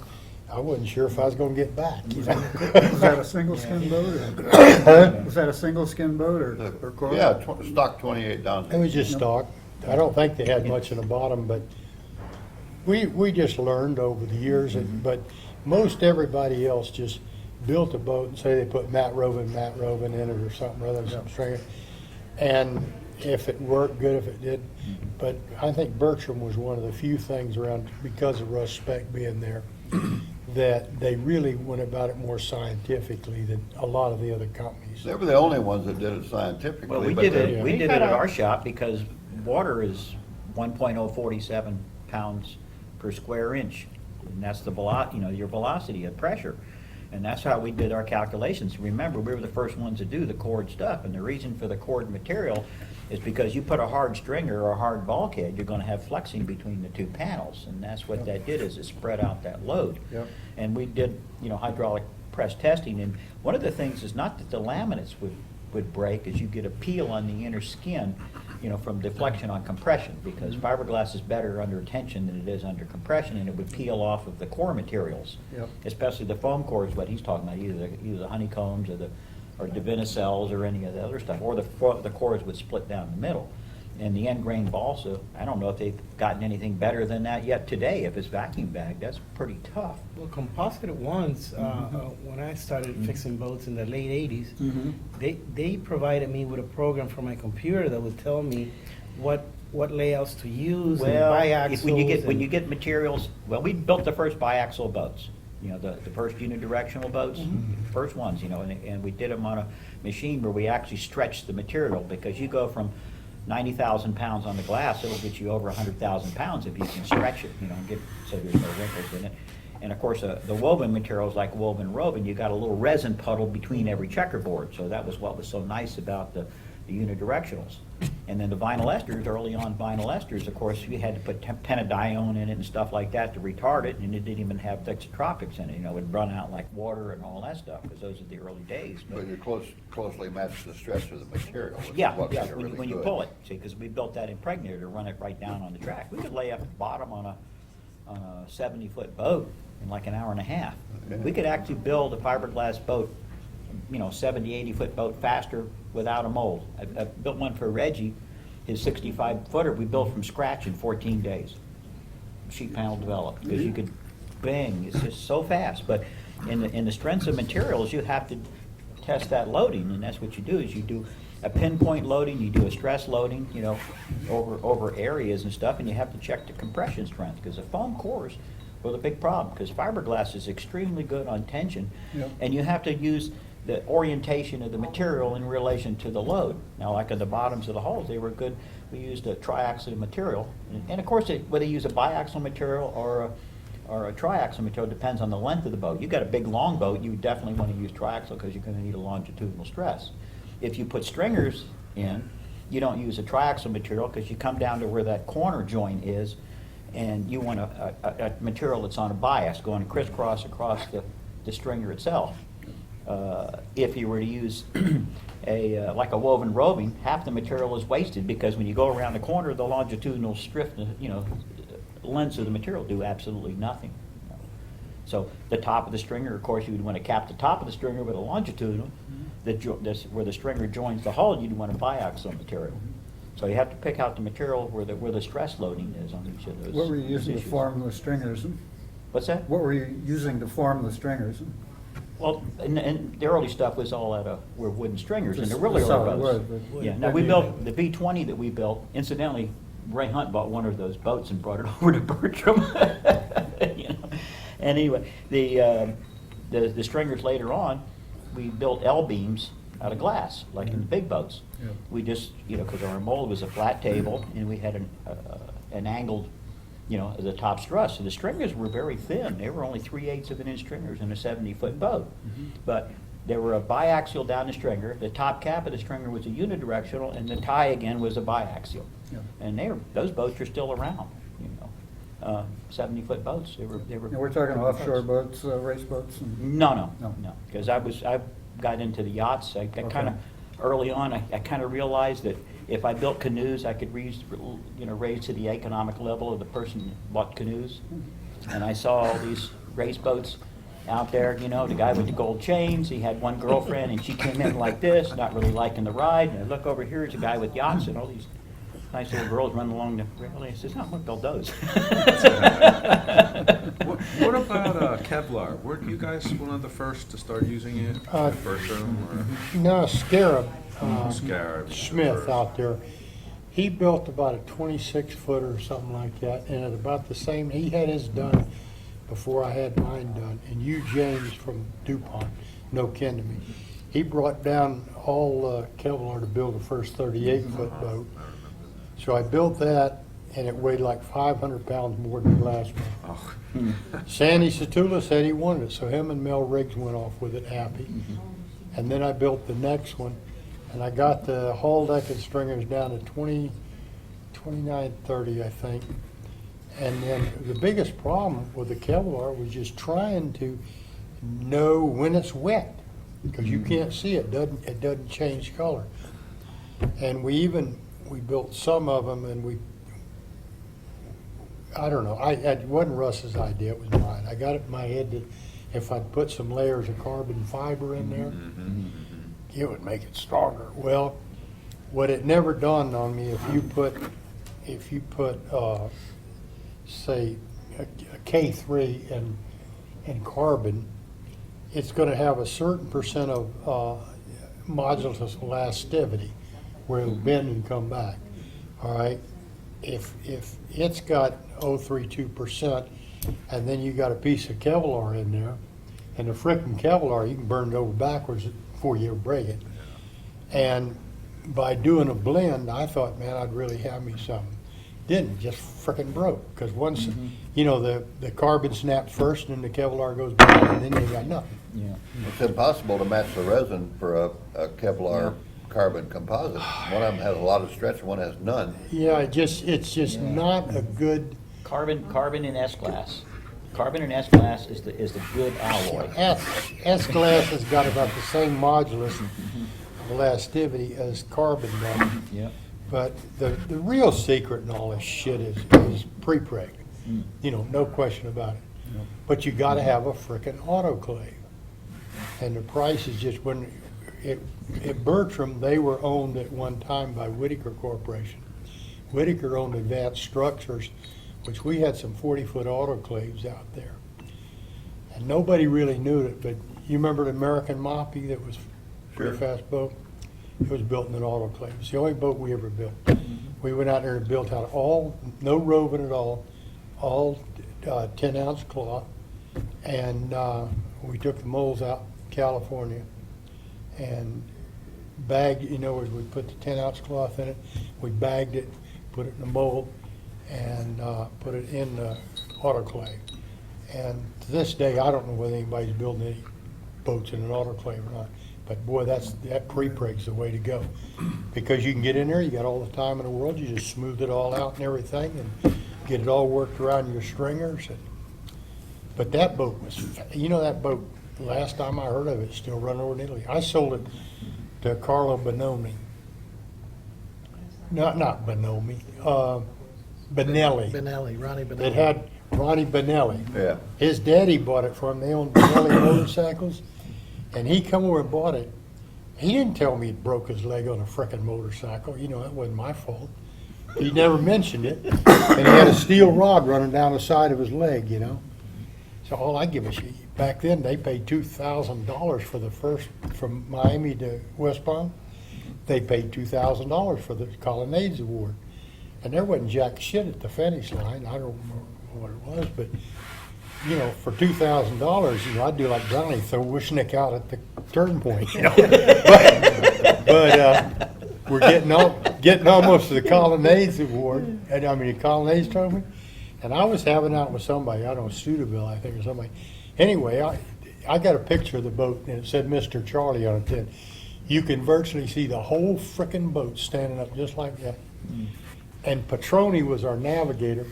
I wasn't sure if I was gonna get back. You know? Was that a single skin boat? Or, was that a single skin boat or coral? Yeah, stock 28 ounces. It was just stock. I don't think they had much in the bottom, but we just learned over the years. But most everybody else just built a boat and say they put Matt Robin in it or something rather than some stringer. And if it worked, good. If it didn't. But I think Bertram was one of the few things around, because of Russ Speck being there, that they really went about it more scientifically than a lot of the other companies. They were the only ones that did it scientifically. Well, we but did they- it, we did it at our shop because water is 1.047 pounds per square inch. And that's the your velocity of pressure. And that's how we did our calculations. Remember, we were the first ones to do the cord stuff, and the reason for the cord material is because you put a hard stringer or a hard bulkhead, you're gonna have flexing between the two panels, and that's what that did, is it spread out that load. Yep. And we did, hydraulic press testing, and one of the things is not that the laminates would break, is you get a peel on the inner skin, from deflection on compression, because fiberglass is better under tension than it is under compression, and it would peel off of the core materials. Yep. Especially the foam core is what he's talking about, either the honeycombs or Divinycells or any of the other stuff, or the cores would split down the middle. And the end grain balsa, I don't know if they've gotten anything better than that yet today. If it's vacuum bagged, that's pretty tough. Well, Composite once, when I started fixing boats in the late 80s, they provided me with a program for my computer that would tell me what layouts to use and biaxles. When you get materials, we built the first biaxial boats. The first unidirectional boats, first ones, and we did them on a machine where we actually stretched the material, because you go from 90,000 pounds on the glass, it'll get you over 100,000 pounds if you can stretch it, so there's no wrinkles in it. And of course, the woven materials like woven robin, you got a little resin puddle between every checkerboard, so that was what was so nice about the unidirectionals. And then the vinyl esters, early on vinyl esters, of course, you had to put pentadione in it and stuff like that to retard it, and it didn't even have thixotropics in it. It would run out like water and all that stuff, because those are the early days. But you closely match the stretch of the material. which is Yeah, what made it when really you good. pull it, see, because we built that impregnator to run it right down on the track. We could lay up the bottom on a 70-foot boat in like an hour and a half. Okay. We could actually build a fiberglass boat, 70, 80-foot boat faster without a mold. I built one for Reggie, his 65-footer, we built from scratch in 14 days. Sheet panel developed, because you could, bang, it's just so fast. But in the strengths of materials, you have to test that loading, and that's what you do, is you do a pinpoint loading, you do a stress loading, over areas and stuff, and you have to check the compression strength, because the foam cores were the big problem, because fiberglass is extremely good on tension, Yep. and you have to use the orientation of the material in relation to the load. Now, like on the bottoms of the hulls, they were good. We used a triaxial material, and of course, whether you use a biaxial material or a triaxial material depends on the length of the boat. You got a big long boat, you definitely want to use triaxial, because you're going to need a longitudinal stress. If you put stringers in, you don't use a triaxial material, because you come down to where that corner joint is, and you want a material that's on a bias, going crisscross across the stringer itself. If you were to use like a woven roving, half the material is wasted, because when you go around the corner, the longitudinal strip, lengths of the material do absolutely nothing. So the top of the stringer, of course, you'd want to cap the top of the stringer with a longitudinal, where the stringer joins the hull, you'd want a biaxial material. So you have to pick out the material where the stress loading is on each of those. What were you using to issues. form the stringers? What's that? What were you using to form the stringers? Well, and the early stuff was all were wooden stringers, and the Just really solid early wood, boats. but- Yeah, now we built, the P-20 that we built, incidentally, Ray Hunt bought one of those boats and brought it over to Bertram. You know. And anyway, the stringers later on, we built L-beams out of glass, like in the big boats. Yeah. We just, because our mold was a flat table, and we had an angled, the top struts. So the stringers were very thin. They were only 3/8 of an inch stringers in a 70-foot boat. But they were a biaxial down the stringer. The top cap of the stringer was a unidirectional, and the tie again was a biaxial. Yeah. And those boats are still around, 70-foot boats. They were. And we're talking offshore boats, race boats? and- No. No. Because I got into the yachts. I kind Okay. of, early on, I kind of realized that if I built canoes, I could raise to the economic level of the person who bought canoes. And I saw all these race boats out there, the guy with the gold chains, he had one girlfriend, and she came in like this, not really liking the ride. And I look over here, it's a guy with yachts and all these nice little girls running along the rail. And he says, "Oh, look, those." What about Kevlar? Were you guys one of the first to start using it? Bertram or No, Scarab, Scarab? Smith out there, he built about a 26-footer or something like that, and at about the same, he had his done before I had mine done. And Hugh James from DuPont, no kin to me, he brought down all Kevlar to build the first 38-foot boat. So I built that, and it weighed like 500 pounds more than the last one. Oh. Sandy Satula said he wanted it, so him and Mel Riggs went off with it happy. And then I built the next one, and I got the hull deck and stringers down to 2930, I think. And then the biggest problem with the Kevlar was just trying to know when it's wet, because you can't see it, it doesn't change color. And we built some of them, and I don't know, it wasn't Russ's idea, it was mine. I got it in my head that if I'd put some layers of carbon fiber in there, it would make it stronger. Well, what it never dawned on me, if you put say a K3 in carbon, it's going to have a certain percent of modulus elasticity where it'll bend and come back. All right, if it's got 0.32%, and then you got a piece of Kevlar in there, and the frickin' Kevlar, you can burn it over backwards before you break it. And by doing a blend, I thought, man, I'd really have me something. Didn't, just frickin' broke, because once, the carbon snaps first, and then the Kevlar goes back, and then you got nothing. Yeah. It's impossible to match the resin for a Kevlar carbon composite. One of them has a lot of stretch, one has none. Yeah, it's just not a good. Carbon in S-class. Carbon in S-class is the good alloy. S-glass has got about the same modulus of elasticity as carbon does. Yeah. But the real secret in all this shit is pre-preg. No question about it. But you gotta have a frickin' autoclave. And the price is just at Bertram, they were owned at one time by Whitaker Corporation. Whitaker owned Advanced Structures, which we had some 40-foot autoclaves out there. And nobody really knew it, but you remember the American Moppy that was a pretty fast boat? It was built in an autoclave. It's the only boat we ever built. We went out there and built out no roving at all 10-ounce cloth. And we took the molds out in California and bagged, we put the 10-ounce cloth in it. We bagged it, put it in a mold, and put it in the autoclave. And to this day, I don't know whether anybody's building any boats in an autoclave or not. But boy, that pre-preg's the way to go. Because you can get in there, you got all the time in the world, you just smooth it all out and everything, and get it all worked around your stringers. But that boat that boat, the last time I heard of it, still running over in Italy. I sold it to Carlo Bonomi. Not Bonomi, Benelli. Benelli, Ronnie Benelli. That had Ronnie Benelli. Yeah. His daddy bought it for him. They owned Benelli motorcycles. And he come over and bought it. He didn't tell me he broke his leg on a frickin' motorcycle. You know, that wasn't my fault. He never mentioned it. And he had a steel rod running down the side of his leg, you know. So all I give a shit. Back then, they paid $2,000 for the first, from Miami to West Palm. They paid $2,000 for the Colonnades Award. And there wasn't jack shit at the finish line. I don't remember what it was, but, you know, for $2,000, you know, I'd do like Brownie, throw Wishnick out at the turn point, you know. But we're getting almost to the Colonnades Award, and I mean, the Colonnades Trophy. And I was having out with somebody, I don't know, Studeville, I think, or somebody. Anyway, I got a picture of the boat, and it said Mr. Charlie on it then. You can virtually see the whole frickin' boat standing up just like that. And Petroni was our navigator.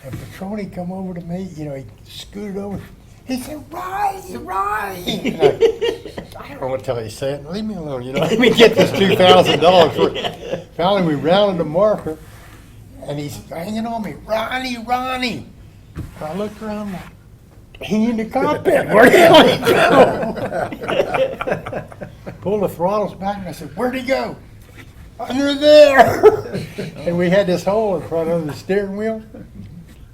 And Petroni come over to me, you know, he scooted over. He said, "Rise, rise!" I don't know what the hell he's saying. Leave me alone, you know. Let me get this $2,000. Finally, we rounded the marker, and he's hanging on me. Ronnie, Ronnie. And I looked around like, he in the cockpit. Where the hell did he go? Pulled the throttles back, and I said, "Where'd he go?" "Under there." And we had this hole in front of the steering wheel.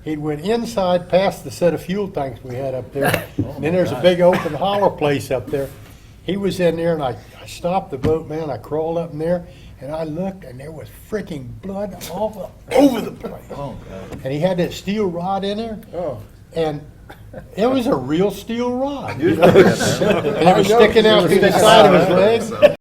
He went inside past the set of fuel tanks we had up there. And then there's a big open hollow place up there. He was in there, and I stopped the boat, man. I crawled up in there, and I looked, and there was freaking blood all over the place. Oh, God. And he had that steel rod in there. And it was a real steel rod. You know? And it was sticking out through the side of his leg.